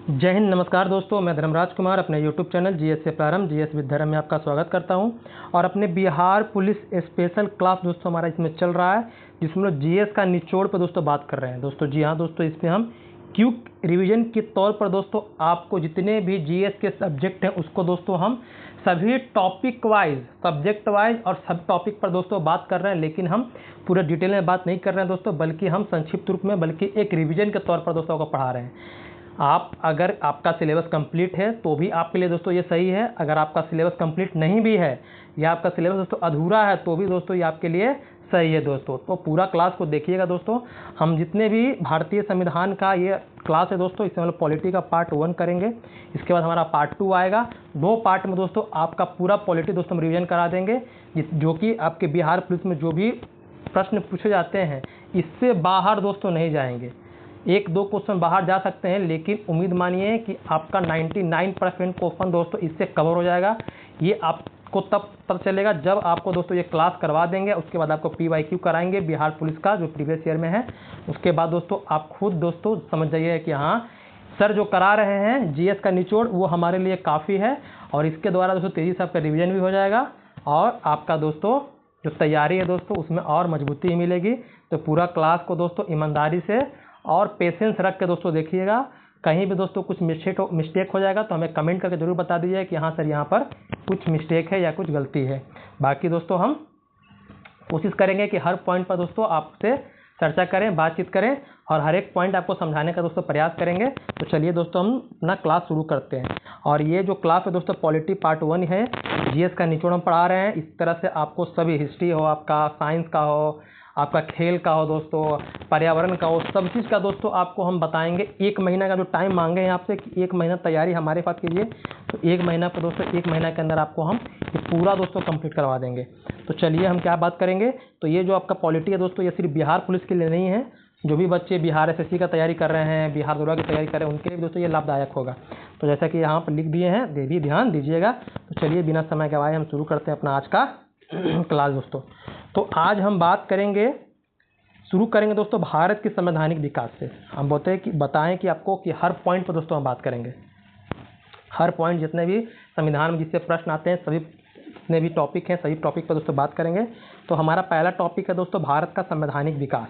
जय हिंद। नमस्कार दोस्तों, मैं धर्मराज कुमार अपने यूट्यूब चैनल जीएस से प्रारंभ जीएस विद धर्म में आपका स्वागत करता हूं। और अपने बिहार पुलिस स्पेशल क्लास दोस्तों हमारा इसमें चल रहा है, जिसमें लोग जीएस का निचोड़ पर दोस्तों बात कर रहे हैं। दोस्तों जी हाँ दोस्तों, इसमें हम क्विक रिवीजन के तौर पर दोस्तों आपको जितने भी जीएस के सब्जेक्ट हैं उसको दोस्तों हम सभी टॉपिक वाइज, सब्जेक्ट वाइज और सब टॉपिक पर दोस्तों बात कर रहे हैं। लेकिन हम पूरे डिटेल में बात नहीं कर रहे हैं दोस्तों, बल्कि हम संक्षिप्त रूप में, बल्कि एक रिवीजन के तौर पर दोस्तों को पढ़ा रहे हैं। आप अगर आपका सिलेबस कंप्लीट है तो भी आपके लिए दोस्तों ये सही है। अगर आपका सिलेबस कंप्लीट नहीं भी है या आपका सिलेबस दोस्तों अधूरा है तो भी दोस्तों ये आपके लिए सही है दोस्तों। तो पूरा क्लास को देखिएगा दोस्तों। हम जितने भी भारतीय संविधान का ये क्लास है दोस्तों, इसमें हम लोग पॉलिटी का पार्ट 1 करेंगे। इसके बाद हमारा पार्ट 2 आएगा। 2 पार्ट में दोस्तों आपका पूरा पॉलिटी दोस्तों हम रिवीजन करा देंगे, जो कि आपके बिहार पुलिस में जो भी प्रश्न पूछे जाते हैं इससे बाहर दोस्तों नहीं जाएंगे। 1-2 क्वेश्चन बाहर जा सकते हैं, लेकिन उम्मीद मानिए कि आपका 99% क्वेश्चन दोस्तों इससे कवर हो जाएगा। ये आपको तब चलेगा जब आपको दोस्तों ये क्लास करवा देंगे। उसके बाद आपको PYQ कराएंगे बिहार पुलिस का, जो प्रीवियस ईयर में है। उसके बाद दोस्तों आप खुद दोस्तों समझ जाइए कि हाँ सर जो करा रहे हैं जीएस का निचोड़ वो हमारे लिए काफ़ी है। और इसके द्वारा दोस्तों तेज़ी से आपका रिविजन भी हो जाएगा और आपका दोस्तों जो तैयारी है दोस्तों उसमें और मजबूती मिलेगी। तो पूरा क्लास को दोस्तों ईमानदारी से और पेशेंस रख के दोस्तों देखिएगा। कहीं भी दोस्तों कुछ मिस्टेक हो जाएगा तो हमें कमेंट करके ज़रूर बता दीजिए कि हाँ सर यहाँ पर कुछ मिस्टेक है या कुछ गलती है। बाकी दोस्तों हम कोशिश करेंगे कि हर पॉइंट पर दोस्तों आपसे चर्चा करें, बातचीत करें और हर एक पॉइंट आपको समझाने का दोस्तों प्रयास करेंगे। तो चलिए दोस्तों हम अपना क्लास शुरू करते हैं। और ये जो क्लास है दोस्तों पॉलिटी पार्ट 1 है, जीएस का निचोड़ हम पढ़ा रहे हैं। इस तरह से आपको सभी हिस्ट्री हो, आपका साइंस का हो, आपका खेल का हो दोस्तों, पर्यावरण का हो, सब चीज़ का दोस्तों आपको हम बताएंगे। 1 महीना का जो टाइम मांगे हैं आपसे कि 1 महीना तैयारी हमारे पास कीजिए, तो 1 महीना पर दोस्तों 1 महीना के अंदर आपको हम ये पूरा दोस्तों कंप्लीट करवा देंगे। तो चलिए हम क्या बात करेंगे। तो ये जो आपका पॉलिटी है दोस्तों ये सिर्फ बिहार पुलिस के लिए नहीं है। जो भी बच्चे बिहार SSC का तैयारी कर रहे हैं, बिहार दरोगा की तैयारी कर रहे हैं, उनके लिए भी दोस्तों ये लाभदायक होगा। तो जैसा कि यहाँ पर लिख दिए हैं, दे भी ध्यान दीजिएगा। तो चलिए बिना समय गवाए हम शुरू करते हैं अपना आज का क्लास दोस्तों। तो आज हम बात करेंगे, शुरू करेंगे दोस्तों भारत के संवैधानिक विकास से। हम बताएं कि आपको कि हर पॉइंट पर दोस्तों हम बात करेंगे। हर पॉइंट जितने भी संविधान में जिससे प्रश्न आते हैं, सभी जितने भी टॉपिक हैं, सभी टॉपिक पर दोस्तों बात करेंगे। तो हमारा पहला टॉपिक है दोस्तों भारत का संवैधानिक विकास।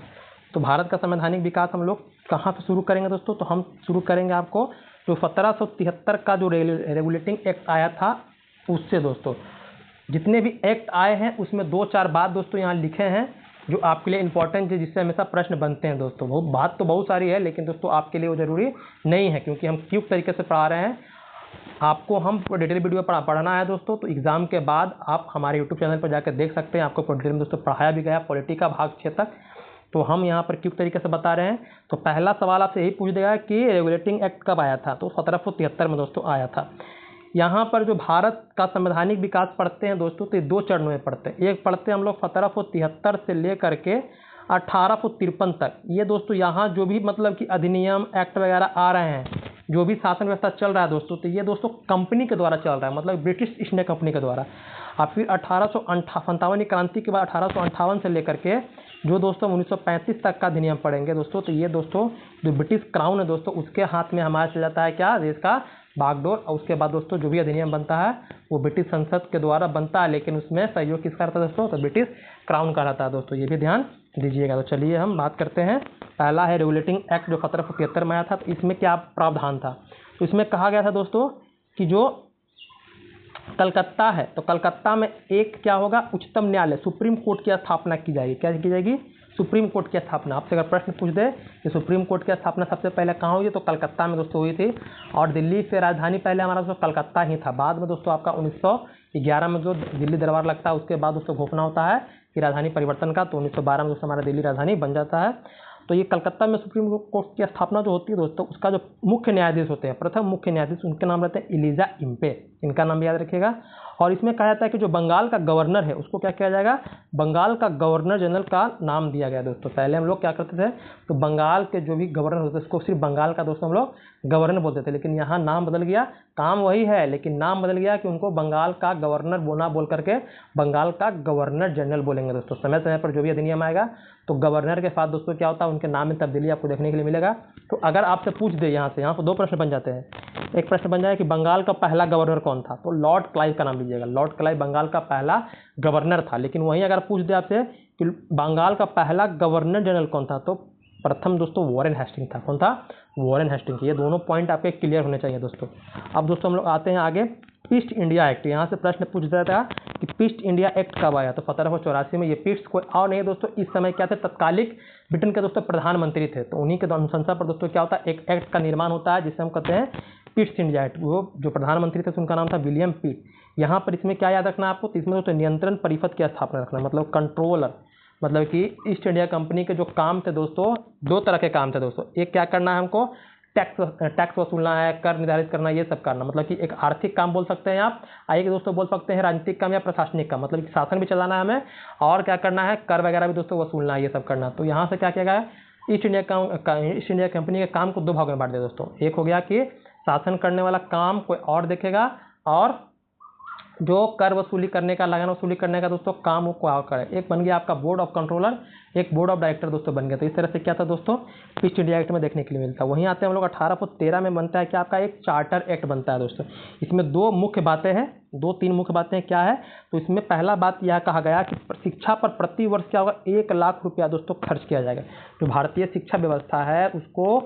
तो भारत का संवैधानिक विकास हम लोग कहाँ से शुरू करेंगे दोस्तों? तो हम शुरू करेंगे आपको जो 1773 का जो रेगुलेटिंग एक्ट आया था उससे दोस्तों। जितने भी एक्ट आए हैं उसमें 2-4 बात दोस्तों यहाँ लिखे हैं जो आपके लिए इंपॉर्टेंट है, जिससे हमेशा प्रश्न बनते हैं दोस्तों। वो बात तो बहुत सारी है, लेकिन दोस्तों आपके लिए वो ज़रूरी नहीं है, क्योंकि हम क्विक तरीके से पढ़ा रहे हैं। आपको हम डिटेल वीडियो पढ़ना है दोस्तों, तो एग्ज़ाम के बाद आप हमारे यूट्यूब चैनल पर जाकर देख सकते हैं। आपको डिटेल में दोस्तों पढ़ाया भी गया पॉलिटी का भाग 6 तक। तो हम यहाँ पर क्विक तरीके से बता रहे हैं। तो पहला सवाल आपसे यही पूछ देगा कि रेगुलेटिंग एक्ट कब आया था? तो 1773 में दोस्तों आया था। यहाँ पर जो भारत का संवैधानिक विकास पढ़ते हैं दोस्तों, तो ये 2 चरणों में पढ़ते हैं। एक पढ़ते हैं हम लोग 1773 से लेकर के 1853 तक। ये दोस्तों यहाँ जो भी मतलब कि अधिनियम एक्ट वगैरह आ रहे हैं, जो भी शासन व्यवस्था चल रहा है दोस्तों, तो ये दोस्तों कंपनी के द्वारा चल रहा है, मतलब ब्रिटिश ईस्ट इंडिया कंपनी के द्वारा। और फिर 1857 क्रांति के बाद 1858 से लेकर के जो दोस्तों 1935 तक का अधिनियम पढ़ेंगे दोस्तों, तो ये दोस्तों जो ब्रिटिश क्राउन है दोस्तों उसके हाथ में हमारा चल जाता है क्या, देश का बागडोर। और उसके बाद दोस्तों जो भी अधिनियम बनता है वो ब्रिटिश संसद के द्वारा बनता है, लेकिन उसमें सहयोग किसका रहता है दोस्तों? तो ब्रिटिश क्राउन का रहता है दोस्तों, ये भी ध्यान दीजिएगा। तो चलिए हम बात करते हैं। पहला है रेगुलेटिंग एक्ट जो 1773 में आया था। तो इसमें क्या प्रावधान था? तो इसमें कहा गया था दोस्तों कि जो कलकत्ता है, तो कलकत्ता में एक क्या होगा, उच्चतम न्यायालय, सुप्रीम कोर्ट की स्थापना की जाएगी। क्या की जाएगी? सुप्रीम कोर्ट की स्थापना। आपसे अगर प्रश्न पूछ दे कि सुप्रीम कोर्ट की स्थापना सबसे पहले कहाँ हुई, तो कलकत्ता में दोस्तों हुई थी। और दिल्ली से राजधानी पहले हमारा दोस्तों कलकत्ता ही था। बाद में दोस्तों आपका 1911 में जो दिल्ली दरबार लगता है, उसके बाद दोस्तों घोषणा होता है कि राजधानी परिवर्तन का। तो 1912 में दोस्तों हमारा दिल्ली राजधानी बन जाता है। तो ये कलकत्ता में सुप्रीम कोर्ट की स्थापना जो होती है दोस्तों, उसका जो मुख्य न्यायाधीश होते हैं, प्रथम मुख्य न्यायाधीश, उनके नाम रहते हैं एलिजा इम्पे। इनका नाम याद रखिएगा। और इसमें कहा जाता है कि जो बंगाल का गवर्नर है उसको क्या किया जाएगा, बंगाल का गवर्नर जनरल का नाम दिया गया दोस्तों। पहले हम लोग क्या करते थे, तो बंगाल के जो भी गवर्नर होते थे उसको सिर्फ बंगाल का दोस्तों हम लोग गवर्नर बोलते थे, लेकिन यहाँ नाम बदल गया, काम वही है लेकिन नाम बदल गया कि उनको बंगाल का गवर्नर बोलना बोल करके बंगाल का गवर्नर जनरल बोलेंगे दोस्तों। समय समय पर जो भी अधिनियम आएगा तो गवर्नर के साथ दोस्तों क्या होता है, उनके नाम में तब्दीली आपको देखने के लिए मिलेगा। तो अगर आपसे पूछ दे यहाँ पर 2 प्रश्न बन जाते हैं। एक प्रश्न बन जाए कि बंगाल का पहला गवर्नर कौन था, तो लॉर्ड क्लाइव का नाम लीजिएगा। लॉर्ड क्लाइव बंगाल का पहला गवर्नर था। लेकिन वहीं अगर पूछ दे आपसे कि बंगाल का पहला गवर्नर जनरल कौन था, तो प्रथम दोस्तों वॉरेन हेस्टिंग था। कौन था, वॉरेन हेस्टिंग। ये दोनों पॉइंट आपके क्लियर होने चाहिए दोस्तों। अब दोस्तों हम लोग आते हैं आगे, ईस्ट इंडिया एक्ट। यहाँ से प्रश्न पूछ रहा था कि ईस्ट इंडिया एक्ट कब आया, तो 1784 में। ये पीस्ट कोई और नहीं है दोस्तों, इस समय क्या थे, तत्कालिक ब्रिटेन के दोस्तों प्रधानमंत्री थे। तो उन्हीं के अनुशंसा पर दोस्तों क्या होता है, एक एक्ट का निर्माण होता है जिसे हम कहते हैं ईस्ट इंडिया एक्ट। वो जो प्रधानमंत्री थे उनका नाम था विलियम पिट। यहाँ पर इसमें क्या याद रखना आपको, तो इसमें दोस्तों नियंत्रण परिषद की स्थापना रखना, मतलब कंट्रोलर। मतलब कि ईस्ट इंडिया कंपनी के जो काम थे दोस्तों, 2 तरह के काम थे दोस्तों। एक क्या करना है हमको, टैक्स वसूलना है, कर निर्धारित करना, ये सब करना। मतलब कि एक आर्थिक काम बोल सकते हैं आप, एक दोस्तों बोल सकते हैं राजनीतिक काम या प्रशासनिक काम। मतलब कि शासन भी चलाना है हमें और क्या करना है, कर वगैरह भी दोस्तों वसूलना है, ये सब करना। तो यहाँ से क्या किया गया है, ईस्ट इंडिया कंपनी के काम को 2 भागों में बांट दिया दोस्तों। एक हो गया कि शासन करने वाला काम कोई और देखेगा, और जो कर वसूली करने का, लगान वसूली करने का दोस्तों काम वो कोई और करे। एक बन गया आपका बोर्ड ऑफ कंट्रोलर, एक बोर्ड ऑफ डायरेक्टर दोस्तों बन गया। तो इस तरह से क्या था दोस्तों, ईस्ट इंडिया एक्ट में देखने के लिए मिलता है। वहीं आते हैं हम लोग 1813 में बनता है कि आपका एक चार्टर एक्ट बनता है दोस्तों। इसमें 2 मुख्य बातें हैं, 2-3 मुख्य बातें क्या है, तो इसमें पहला बात यह कहा गया कि शिक्षा पर प्रति वर्ष क्या होगा, 1 लाख रुपया दोस्तों खर्च किया जाएगा। जो भारतीय शिक्षा व्यवस्था है उसको,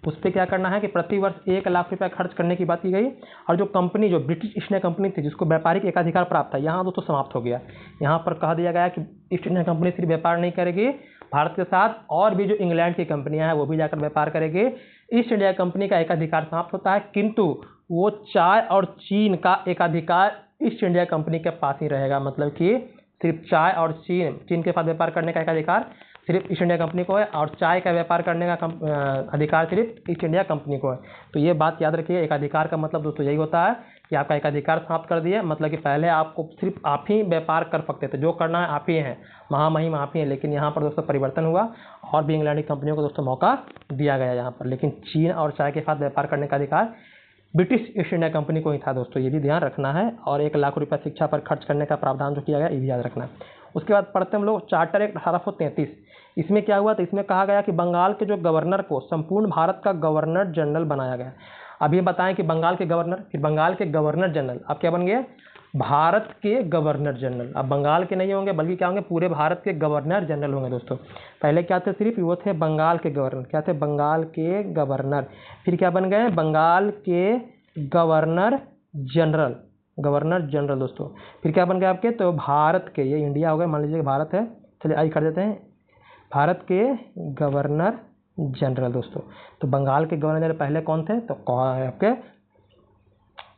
उस पर क्या करना है कि प्रति वर्ष 1 लाख रुपया खर्च करने की बात की गई। और जो कंपनी, जो ब्रिटिश ईस्ट इंडिया कंपनी थी जिसको व्यापारिक एकाधिकार प्राप्त था, यहाँ दोस्तों समाप्त हो गया। यहाँ पर कह दिया गया कि ईस्ट इंडिया कंपनी सिर्फ व्यापार नहीं करेगी भारत के साथ, और भी जो इंग्लैंड की कंपनियां हैं वो भी जाकर व्यापार करेगी। ईस्ट इंडिया कंपनी का एकाधिकार समाप्त होता है, किंतु वो चाय और चीन का एकाधिकार ईस्ट इंडिया कंपनी के पास ही रहेगा। मतलब कि सिर्फ चाय और चीन के साथ व्यापार करने का एकाधिकार सिर्फ ईस्ट इंडिया कंपनी को है, और चाय का व्यापार करने का अधिकार सिर्फ ईस्ट इंडिया कंपनी को है। तो ये बात याद रखिए, एकाधिकार का मतलब दोस्तों यही होता है कि आपका एकाधिकार समाप्त कर दिए। मतलब कि पहले आपको सिर्फ आप ही व्यापार कर सकते थे, जो करना है आप ही हैं, महामहिम आप ही हैं। लेकिन यहाँ पर दोस्तों परिवर्तन हुआ और भी इंग्लैंड की कंपनियों को दोस्तों मौका दिया गया यहाँ पर। लेकिन चीन और चाय के साथ व्यापार करने का अधिकार ब्रिटिश ईस्ट इंडिया कंपनी को ही था दोस्तों, ये भी ध्यान रखना है। और 1 लाख रुपया शिक्षा पर खर्च करने का प्रावधान जो किया गया ये भी याद रखना है। उसके बाद पढ़ते हम लोग चार्टर एक्ट 1833। इसमें क्या हुआ, तो इसमें कहा गया कि बंगाल के जो गवर्नर को संपूर्ण भारत का गवर्नर जनरल बनाया गया। अब ये बताएं कि बंगाल के गवर्नर, फिर बंगाल के गवर्नर जनरल, अब क्या बन गए, भारत के गवर्नर जनरल। अब बंगाल के नहीं होंगे बल्कि क्या होंगे, पूरे भारत के गवर्नर जनरल होंगे दोस्तों। पहले क्या थे, सिर्फ वो थे बंगाल के गवर्नर। क्या थे, बंगाल के गवर्नर। फिर क्या बन गए, बंगाल के गवर्नर जनरल, गवर्नर जनरल दोस्तों। फिर क्या बन गए आपके, तो भारत के, ये इंडिया हो गए, मान लीजिए भारत है, चलिए आई कर देते हैं, भारत के गवर्नर जनरल दोस्तों। तो बंगाल के गवर्नर जनरल पहले कौन थे, तो आपके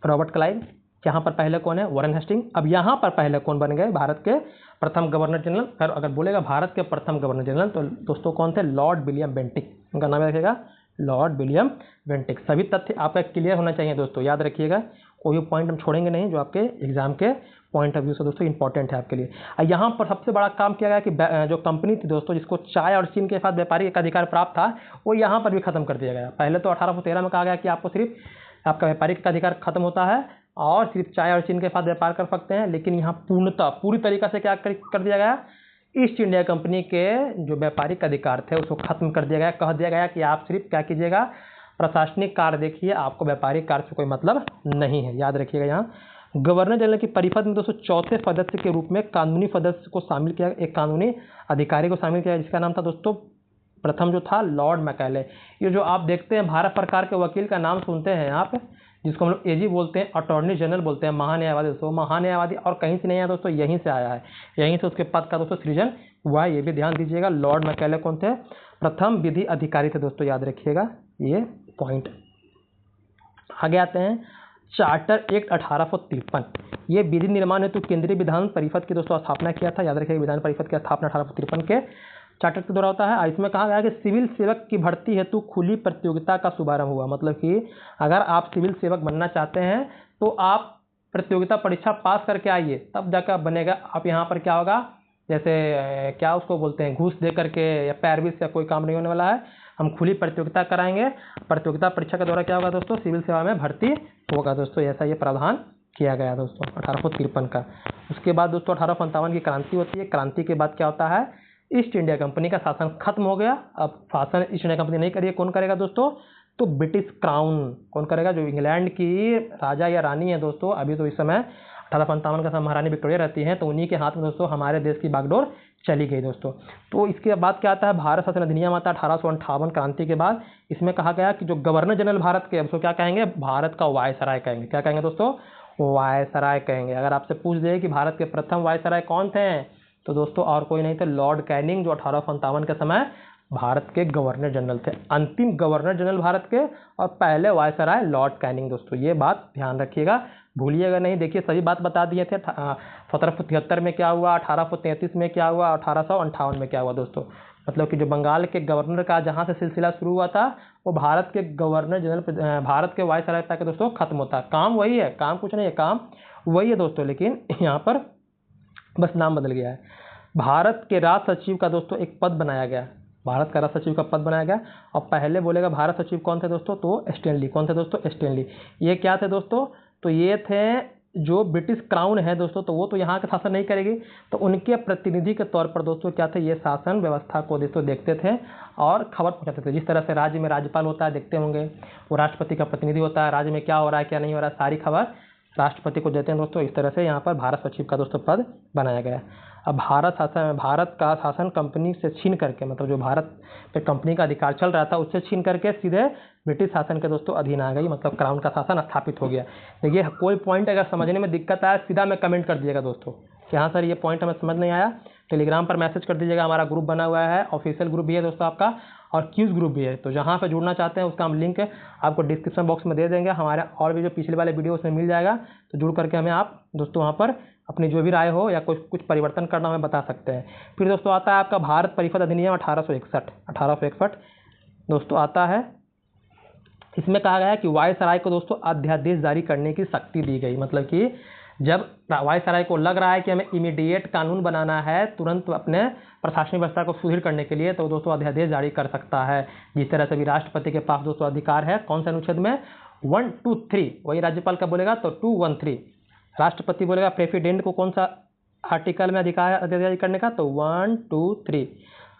रॉबर्ट क्लाइव। यहाँ पर पहले कौन है, वॉरेन हेस्टिंग। अब यहाँ पर पहले कौन बन गए, भारत के प्रथम गवर्नर जनरल। अगर बोलेगा भारत के प्रथम गवर्नर जनरल तो दोस्तों कौन थे, लॉर्ड विलियम बेंटिक, उनका नाम रखिएगा, लॉर्ड विलियम बेंटिक। सभी तथ्य आपका क्लियर होना चाहिए दोस्तों, याद रखिएगा, कोई पॉइंट हम छोड़ेंगे नहीं जो आपके एग्जाम के पॉइंट ऑफ व्यू से दोस्तों इंपॉर्टेंट है आपके लिए। यहाँ पर सबसे बड़ा काम किया गया कि जो कंपनी थी दोस्तों जिसको चाय और चीन के साथ व्यापारिक एकाधिकार प्राप्त था, वो यहाँ पर भी खत्म कर दिया गया। पहले तो 1813 में कहा गया कि आपको सिर्फ आपका व्यापारिक एकाधिकार खत्म होता है और सिर्फ चाय और चीन के साथ व्यापार कर सकते हैं। लेकिन यहाँ पूर्णतः पूरी तरीका से क्या कर दिया गया, ईस्ट इंडिया कंपनी के जो व्यापारिक अधिकार थे उसको खत्म कर दिया गया। कह दिया गया कि आप सिर्फ क्या कीजिएगा, प्रशासनिक कार्य देखिए, आपको व्यापारिक कार्य से कोई मतलब नहीं है। याद रखिएगा, यहाँ गवर्नर जनरल की परिषद में दोस्तों चौथे सदस्य के रूप में कानूनी सदस्य को शामिल किया, एक कानूनी अधिकारी को शामिल किया, जिसका नाम था दोस्तों, प्रथम जो था लॉर्ड मैकाले। ये जो आप देखते हैं भारत सरकार के वकील का नाम सुनते हैं आप, जिसको हम लोग एजी बोलते हैं, अटॉर्नी जनरल बोलते हैं, महान्यायवादी दोस्तों। महान्यायवादी और कहीं से नहीं आया दोस्तों, यहीं से आया है, यहीं से उसके पद का दोस्तों सृजन हुआ है, ये भी ध्यान दीजिएगा। लॉर्ड मैकाले कौन थे, प्रथम विधि अधिकारी थे दोस्तों, याद रखिएगा ये पॉइंट। आगे आते हैं चार्टर एक्ट 1853। ये विधि निर्माण हेतु केंद्रीय विधान परिषद की दोस्तों स्थापना किया था। याद रखिएगा, विधान परिषद की स्थापना 1853 के चार्टर के द्वारा होता है। इसमें कहा गया कि सिविल सेवक की भर्ती हेतु खुली प्रतियोगिता का शुभारंभ हुआ। मतलब कि अगर आप सिविल सेवक बनना चाहते हैं तो आप प्रतियोगिता परीक्षा पास करके आइए, तब जाकर बनेगा। आप यहाँ पर क्या होगा, जैसे क्या उसको बोलते हैं, घूस दे करके या पैरवी से कोई काम नहीं होने वाला है। हम खुली प्रतियोगिता कराएंगे। प्रतियोगिता परीक्षा के द्वारा क्या होगा दोस्तों, सिविल सेवा में भर्ती होगा दोस्तों। ऐसा ये प्रावधान किया गया दोस्तों 1853 का। उसके बाद दोस्तों 1857 की क्रांति होती है। क्रांति के बाद क्या होता है, ईस्ट इंडिया कंपनी का शासन खत्म हो गया। अब शासन ईस्ट इंडिया कंपनी नहीं करिए, कौन करेगा दोस्तों, तो ब्रिटिश क्राउन कौन करेगा, जो इंग्लैंड की राजा या रानी है दोस्तों। अभी तो इस समय 1857 का समय महारानी विक्टोरिया रहती हैं, तो उन्हीं के हाथ में दोस्तों हमारे देश की बागडोर चली गई दोस्तों। तो इसके बाद क्या आता है, भारत शासन अधिनियम आता है 1858 क्रांति के बाद। इसमें कहा गया कि जो गवर्नर जनरल भारत के, उसको क्या कहेंगे, भारत का वायसराय कहेंगे। क्या कहेंगे दोस्तों, वायसराय कहेंगे। अगर आपसे पूछ दे कि भारत के प्रथम वायसराय कौन थे, तो दोस्तों और कोई नहीं थे, लॉर्ड कैनिंग, जो 1857 के समय भारत के गवर्नर जनरल थे। अंतिम गवर्नर जनरल भारत के और पहले वायसराय लॉर्ड कैनिंग दोस्तों। ये बात ध्यान रखिएगा, भूलिएगा नहीं। देखिए सभी बात बता दिए थे। 1773 में क्या हुआ, 1833 में क्या हुआ, 1858 में क्या हुआ दोस्तों। मतलब कि जो बंगाल के गवर्नर का जहाँ से सिलसिला शुरू हुआ था, वो भारत के गवर्नर जनरल, भारत के वायसराय तक दोस्तों खत्म होता है। काम वही है, काम कुछ नहीं है, काम वही है दोस्तों, लेकिन यहाँ पर बस नाम बदल गया है। भारत के राज सचिव का दोस्तों एक पद बनाया गया, भारत का राज सचिव का पद बनाया गया। और पहले बोलेगा भारत सचिव कौन थे दोस्तों, तो स्टैनली। कौन थे दोस्तों, स्टैनली। ये क्या थे दोस्तों, तो ये थे जो ब्रिटिश क्राउन है दोस्तों, तो वो तो यहाँ का शासन नहीं करेगी, तो उनके प्रतिनिधि के तौर पर दोस्तों क्या थे, ये शासन व्यवस्था को दोस्तों देखते थे और खबर पहुँचाते थे। जिस तरह से राज्य में राज्यपाल होता है, देखते होंगे, वो राष्ट्रपति का प्रतिनिधि होता है, राज्य में क्या हो रहा है क्या नहीं हो रहा है, सारी खबर राष्ट्रपति को देते हैं दोस्तों। इस तरह से यहाँ पर भारत सचिव का दोस्तों पद बनाया गया है। अब भारत का शासन कंपनी से छीन करके, मतलब जो भारत पे कंपनी का अधिकार चल रहा था उससे छीन करके सीधे ब्रिटिश शासन के दोस्तों अधीन आ गई, मतलब क्राउन का शासन स्थापित हो गया। देखिए कोई पॉइंट अगर समझने में दिक्कत आए सीधा में कमेंट कर दीजिएगा दोस्तों कि हाँ सर ये पॉइंट हमें समझ नहीं आया। टेलीग्राम पर मैसेज कर दीजिएगा, हमारा ग्रुप बना हुआ है, ऑफिशियल ग्रुप भी है दोस्तों आपका, और क्यूज ग्रुप भी है। तो जहाँ पर जुड़ना चाहते हैं उसका हम लिंक आपको डिस्क्रिप्शन बॉक्स में दे देंगे। हमारे और भी जो पिछले वाले वीडियो उसमें मिल जाएगा, तो जुड़ करके हमें आप दोस्तों वहाँ पर अपनी जो भी राय हो या कुछ परिवर्तन करना हमें बता सकते हैं। फिर दोस्तों आता है आपका भारत परिषद अधिनियम 1861 दोस्तों आता है। इसमें कहा गया है कि वायसराय को दोस्तों अध्यादेश जारी करने की शक्ति दी गई। मतलब कि जब वायसराय को लग रहा है कि हमें इमीडिएट कानून बनाना है, तुरंत अपने प्रशासनिक व्यवस्था को सुदृढ़ करने के लिए, तो दोस्तों अध्यादेश जारी कर सकता है। जिस तरह से भी राष्ट्रपति के पास दोस्तों अधिकार है, कौन से अनुच्छेद में, 1, 2, 3, वही राज्यपाल का बोलेगा तो 213, राष्ट्रपति बोलेगा प्रेसिडेंट को कौन सा आर्टिकल में अधिकार है अध्यादेश जारी करने का, तो 1, 2, 3।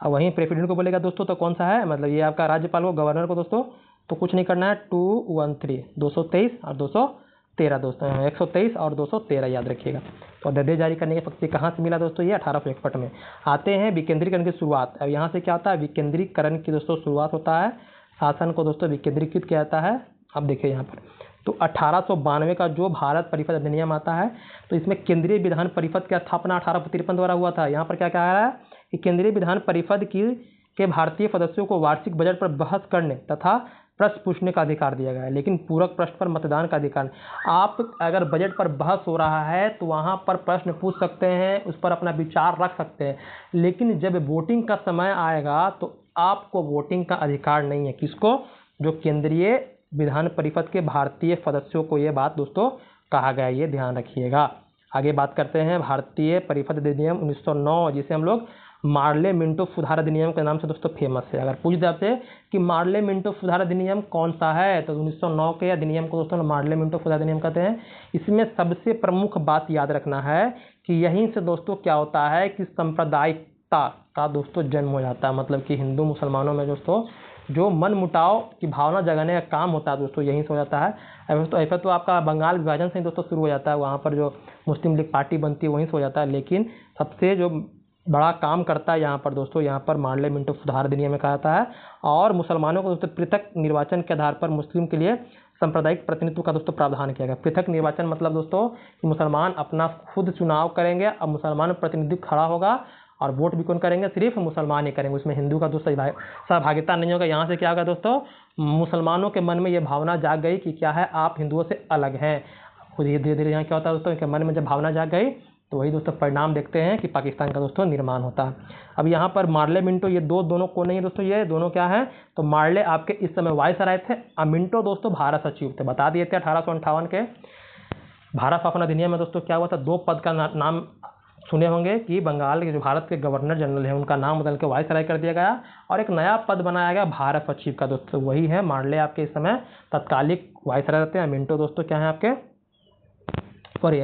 और वहीं प्रेसिडेंट को बोलेगा दोस्तों तो कौन सा है, मतलब ये आपका राज्यपाल को, गवर्नर को दोस्तों तो कुछ नहीं करना है, 213, 223 और 213 दोस्तों, 123 और 213 याद रखिएगा। तो अध्यादेश जारी करने की शक्ति कहाँ से मिला दोस्तों, ये 1861 में। आते हैं विकेंद्रीकरण की शुरुआत। अब यहाँ से क्या होता है, विकेंद्रीकरण की दोस्तों शुरुआत होता है, शासन को दोस्तों विकेंद्रीकृत किया जाता है। अब देखिए यहाँ पर तो 1892 का जो भारत परिषद अधिनियम आता है, तो इसमें केंद्रीय विधान परिषद की स्थापना 1853 द्वारा हुआ था। यहाँ पर क्या कहा है कि केंद्रीय विधान परिषद के भारतीय सदस्यों को वार्षिक बजट पर बहस करने तथा प्रश्न पूछने का अधिकार दिया गया है, लेकिन पूरक प्रश्न पर मतदान का अधिकार नहीं। आप अगर बजट पर बहस हो रहा है तो वहाँ पर प्रश्न पूछ सकते हैं, उस पर अपना विचार रख सकते हैं, लेकिन जब वोटिंग का समय आएगा तो आपको वोटिंग का अधिकार नहीं है। किसको, जो केंद्रीय विधान परिषद के भारतीय सदस्यों को, ये बात दोस्तों कहा गया, ये ध्यान रखिएगा। आगे बात करते हैं भारतीय परिषद अधिनियम 1909, जिसे हम लोग मार्ले मिंटो सुधार अधिनियम के नाम से दोस्तों फेमस है। अगर पूछ दे आपसे कि मार्ले मिंटो सुधार अधिनियम कौन सा है, तो 1909 के अधिनियम को दोस्तों मार्ले मिंटो सुधार अधिनियम कहते हैं। इसमें सबसे प्रमुख बात याद रखना है कि यहीं से दोस्तों क्या होता है कि सांप्रदायिकता का दोस्तों जन्म हो जाता है। मतलब कि हिंदू मुसलमानों में दोस्तों जो मन मुटाव की भावना जगाने का काम होता है दोस्तों यहीं से हो जाता है। ऐसा तो आपका बंगाल विभाजन से दोस्तों शुरू हो जाता है, वहाँ पर जो मुस्लिम लीग पार्टी बनती है वहीं से हो जाता है, लेकिन सबसे जो बड़ा काम करता है यहाँ पर दोस्तों, यहाँ पर मार्ले मिंटो सुधार अधिनियम में कहा जाता है। और मुसलमानों को दोस्तों पृथक निर्वाचन के आधार पर मुस्लिम के लिए सांप्रदायिक प्रतिनिधित्व का दोस्तों प्रावधान किया गया। पृथक निर्वाचन मतलब दोस्तों कि मुसलमान अपना खुद चुनाव करेंगे, अब मुसलमान प्रतिनिधित्व खड़ा होगा और वोट भी कौन करेंगे, सिर्फ मुसलमान ही करेंगे, उसमें हिंदू का दोस्तों सहभागिता नहीं होगा। यहाँ से क्या होगा दोस्तों, मुसलमानों के मन में ये भावना जाग गई कि क्या है, आप हिंदुओं से अलग हैं। खुद ही धीरे धीरे यहाँ क्या होता है दोस्तों, मन में जब भावना जाग गई तो वही दोस्तों परिणाम देखते हैं कि पाकिस्तान का दोस्तों निर्माण होता है। अब यहाँ पर मार्ले मिंटो ये दोनों को नहीं है दोस्तों, ये दोनों क्या है, तो मार्ले आपके इस समय वायसराय थे, मिंटो दोस्तों भारत सचिव थे, बता दिए थे 1858 के। भारत शासन अधिनियम में दोस्तों क्या हुआ था, 2 पद का नाम सुने होंगे कि बंगाल के जो भारत के गवर्नर जनरल हैं उनका नाम बदल के वायसराय कर दिया गया और एक नया पद बनाया गया भारत सचिव का दोस्तों, वही है मांडले आपके इस समय तत्कालिक वायसराय रहते हैं। मिंटो दोस्तों क्या है आपके, सॉरी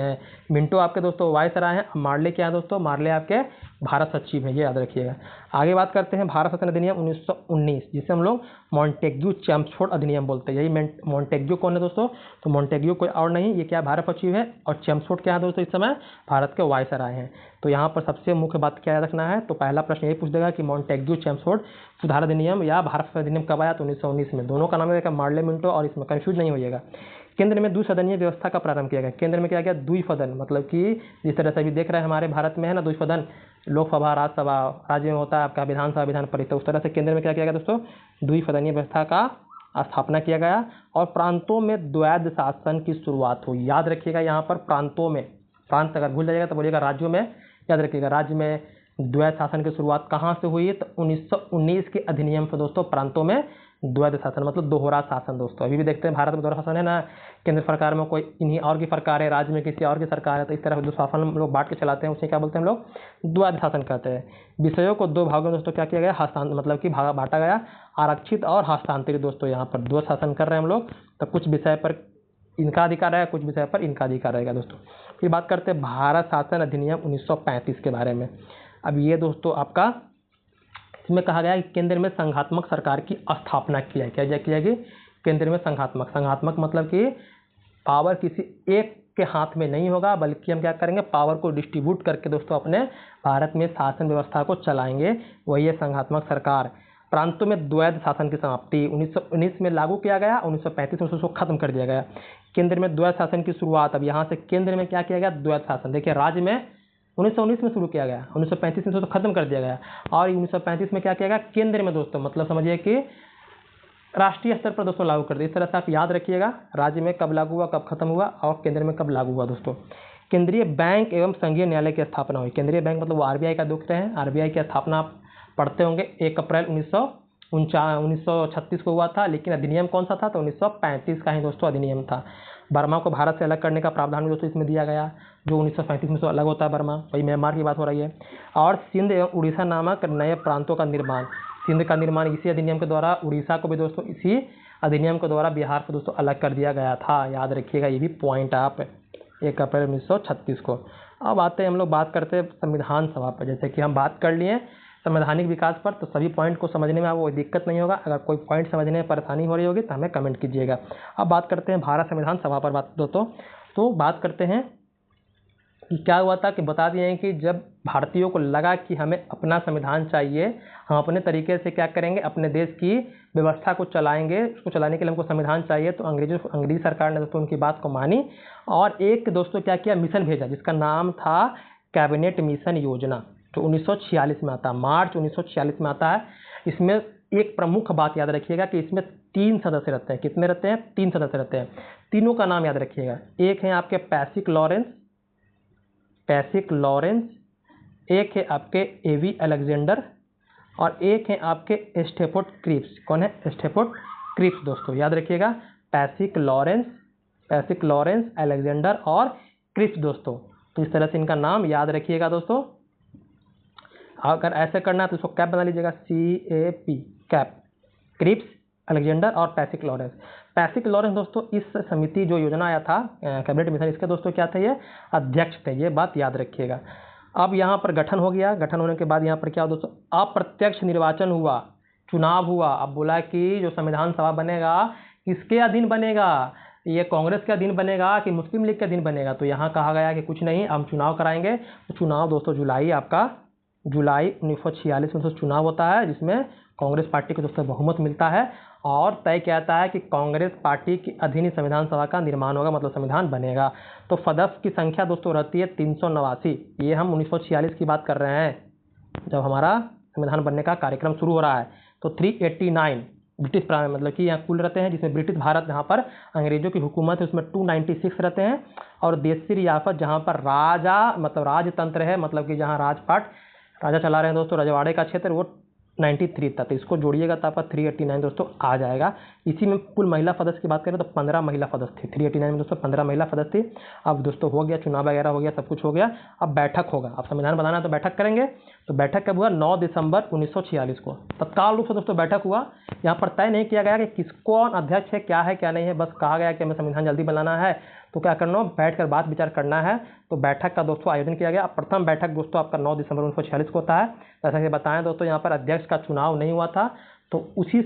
मिंटो आपके दोस्तों वायसराय हैं। मार्ले क्या है दोस्तों, मार्ले आपके भारत सचिव हैं, ये याद रखिएगा। आगे बात करते हैं भारत शासन अधिनियम 1919, जिसे हम लोग मॉन्टेग्यू चैम्सफोर्ड अधिनियम बोलते हैं। यही मॉन्टेग्यू कौन है दोस्तों, तो मॉन्टेग्यू कोई और नहीं, ये क्या भारत सचिव है और चैम्सफोर्ड क्या है दोस्तों, इस समय भारत के वायसराय हैं। तो यहाँ पर सबसे मुख्य बात क्या याद रखना है, तो पहला प्रश्न यही पूछ देगा कि मॉन्टेग्यू चैम्सफोर्ड सुधार अधिनियम या भारत शासन अधिनियम कब आया, तो 1919 में। दोनों का नाम रहेगा मार्ले मिंटो और इसमें कंफ्यूज नहीं होइएगा। केंद्र में द्विसदनीय व्यवस्था का प्रारंभ किया गया। केंद्र में क्या गया, द्विसदन, मतलब कि जिस तरह से अभी देख रहे हैं हमारे भारत में है ना द्विसदन, लोकसभा राज्यसभा, राज्य में होता है आपका विधानसभा विधान परिषद, उस तरह से केंद्र में क्या किया गया दोस्तों, द्विसदनीय व्यवस्था का स्थापना किया गया और प्रांतों में द्वैध शासन की शुरुआत हुई। याद रखिएगा यहाँ पर प्रांतों में, प्रांत अगर भूल जाइएगा तो बोलिएगा राज्यों में, याद रखिएगा राज्य में द्वैध शासन की शुरुआत कहाँ से हुई, तो 1919 के अधिनियम से दोस्तों प्रांतों में द्वैध शासन मतलब दोहरा शासन दोस्तों। अभी भी देखते हैं भारत में दोहरा शासन है ना, केंद्र सरकार में कोई इन्हीं और की सरकार है, राज्य में किसी और की सरकार है, तो इस तरह जो शासन हम लोग बांट के चलाते हैं उसे क्या बोलते हैं हम लोग, द्वैध शासन कहते हैं। विषयों को 2 भागों में दोस्तों क्या किया गया, हस्तांतरण मतलब कि भाग बांटा गया, आरक्षित और हस्तांतरित दोस्तों। यहाँ पर द्वैध शासन कर रहे हैं हम लोग, तो कुछ विषय पर इनका अधिकार है, कुछ विषय पर इनका अधिकार रहेगा दोस्तों। फिर बात करते हैं भारत शासन अधिनियम 1935 के बारे में। अब ये दोस्तों आपका इसमें कहा गया है कि केंद्र में संघात्मक सरकार की स्थापना किया है। क्या किया गया, केंद्र में संघात्मक मतलब कि पावर किसी एक के हाथ में नहीं होगा, बल्कि हम क्या करेंगे, पावर को डिस्ट्रीब्यूट करके दोस्तों अपने भारत में शासन व्यवस्था को चलाएंगे, वही है संघात्मक सरकार। प्रांतों में द्वैध शासन की समाप्ति 1919 में लागू किया गया, 1935 में उसको खत्म कर दिया गया। केंद्र में द्वैध शासन की शुरुआत, अब यहाँ से केंद्र में क्या किया गया, द्वैध शासन। देखिए राज्य में 1919 में शुरू किया गया, 1935 में तो खत्म कर दिया गया और 1935 में क्या किया गया, केंद्र में दोस्तों मतलब समझिए कि राष्ट्रीय स्तर पर दोस्तों लागू कर दिया। इस तरह से आप याद रखिएगा राज्य में कब लागू हुआ, कब खत्म हुआ और केंद्र में कब लागू हुआ दोस्तों। केंद्रीय बैंक एवं संघीय न्यायालय की स्थापना हुई। केंद्रीय बैंक मतलब वो आरबीआई का देखते हैं, आरबीआई की स्थापना आप पढ़ते होंगे 1 अप्रैल 1936 को हुआ था, लेकिन अधिनियम कौन सा था, तो 1935 का ही दोस्तों अधिनियम था। बर्मा को भारत से अलग करने का प्रावधान भी दोस्तों इसमें दिया गया, जो 1935 में से अलग होता है बर्मा, वही म्यांमार की बात हो रही है। और सिंध एवं उड़ीसा नामक नए प्रांतों का निर्माण, सिंध का निर्माण इसी अधिनियम के द्वारा, उड़ीसा को भी दोस्तों इसी अधिनियम के द्वारा बिहार से दोस्तों अलग कर दिया गया था। याद रखिएगा ये भी पॉइंट आप 1 अप्रैल 1936 को। अब आते हैं हम लोग बात करते हैं संविधान सभा पर। जैसे कि हम बात कर लिए संवैधानिक विकास पर, तो सभी पॉइंट को समझने में आपको कोई दिक्कत नहीं होगा। अगर कोई पॉइंट समझने में परेशानी हो रही होगी तो हमें कमेंट कीजिएगा। अब बात करते हैं भारत संविधान सभा पर बात दोस्तों, तो बात करते हैं कि क्या हुआ था, कि बता दिए हैं कि जब भारतीयों को लगा कि हमें अपना संविधान चाहिए, हम अपने तरीके से क्या करेंगे, अपने देश की व्यवस्था को चलाएंगे, उसको चलाने के लिए हमको संविधान चाहिए, तो अंग्रेजी सरकार ने दोस्तों उनकी बात को मानी और एक दोस्तों क्या किया, मिशन भेजा जिसका नाम था कैबिनेट मिशन योजना, जो 1946 में आता है, मार्च 1946 में आता है। इसमें एक प्रमुख बात याद रखिएगा कि इसमें 3 सदस्य रहते हैं। कितने रहते हैं, 3 सदस्य रहते हैं। तीनों का नाम याद रखिएगा, एक है आपके पैसिक लॉरेंस, एक है आपके एवी अलेक्जेंडर और एक है आपके स्टेफोर्ड क्रिप्स। कौन है, स्टेफोर्ड क्रिप्स दोस्तों, याद रखिएगा पैसिक लॉरेंस, अलेक्जेंडर और क्रिप्स दोस्तों। तो इस तरह से इनका नाम याद रखिएगा दोस्तों। अगर ऐसे करना है तो इसको कैप बना लीजिएगा, CAP कैप, क्रिप्स, अलेक्जेंडर और पैसिक लॉरेंस दोस्तों इस समिति जो योजना आया था कैबिनेट मिशन, इसके दोस्तों क्या थे, ये अध्यक्ष थे, ये बात याद रखिएगा। अब यहाँ पर गठन हो गया, गठन होने के बाद यहाँ पर क्या दोस्तों, अप्रत्यक्ष निर्वाचन हुआ, चुनाव हुआ। अब बोला कि जो संविधान सभा बनेगा किसके अधीन बनेगा, ये कांग्रेस के अधीन बनेगा कि मुस्लिम लीग के अधीन बनेगा, तो यहाँ कहा गया कि कुछ नहीं, हम चुनाव कराएंगे। तो चुनाव दोस्तों जुलाई 1946 में चुनाव होता है, जिसमें कांग्रेस पार्टी को दोस्तों बहुमत मिलता है और तय कहता है कि कांग्रेस पार्टी के अधीन संविधान सभा का निर्माण होगा, मतलब संविधान बनेगा। तो सदस्य की संख्या दोस्तों रहती है 389। ये हम 1946 की बात कर रहे हैं जब हमारा संविधान बनने का कार्यक्रम शुरू हो रहा है। तो 389 ब्रिटिश मतलब कि यहाँ कुल रहते हैं, जिसमें ब्रिटिश भारत जहाँ पर अंग्रेजों की हुकूमत है उसमें 296 रहते हैं, और देशी रियासत जहाँ पर राजा मतलब राजतंत्र है, मतलब कि जहाँ राजपाट राजा चला रहे हैं दोस्तों, रजवाड़े का क्षेत्र, वो 93 था, तो इसको जोड़िएगा तो आपका 389 दोस्तों आ जाएगा। इसी में कुल महिला सदस्य की बात करें तो 15 महिला सदस्य थी। 389 में दोस्तों 15 महिला सदस्य थी। अब दोस्तों हो गया, चुनाव वगैरह हो गया, सब कुछ हो गया। अब बैठक होगा, अब संविधान बनाना है तो बैठक करेंगे। तो बैठक कब हुआ? 9 दिसंबर 1946 को तत्काल रूप से दोस्तों बैठक हुआ। यहाँ पर तय नहीं किया गया कि किसको अध्यक्ष है, क्या है क्या नहीं है, बस कहा गया कि हमें संविधान जल्दी बनाना है तो क्या करना हो, बैठ कर बात विचार करना है। तो बैठक का दोस्तों आयोजन किया गया। प्रथम बैठक दोस्तों आपका 9 दिसंबर 1946 को होता है। जैसा कि बताएं दोस्तों, यहाँ पर अध्यक्ष का चुनाव नहीं हुआ था। तो उसी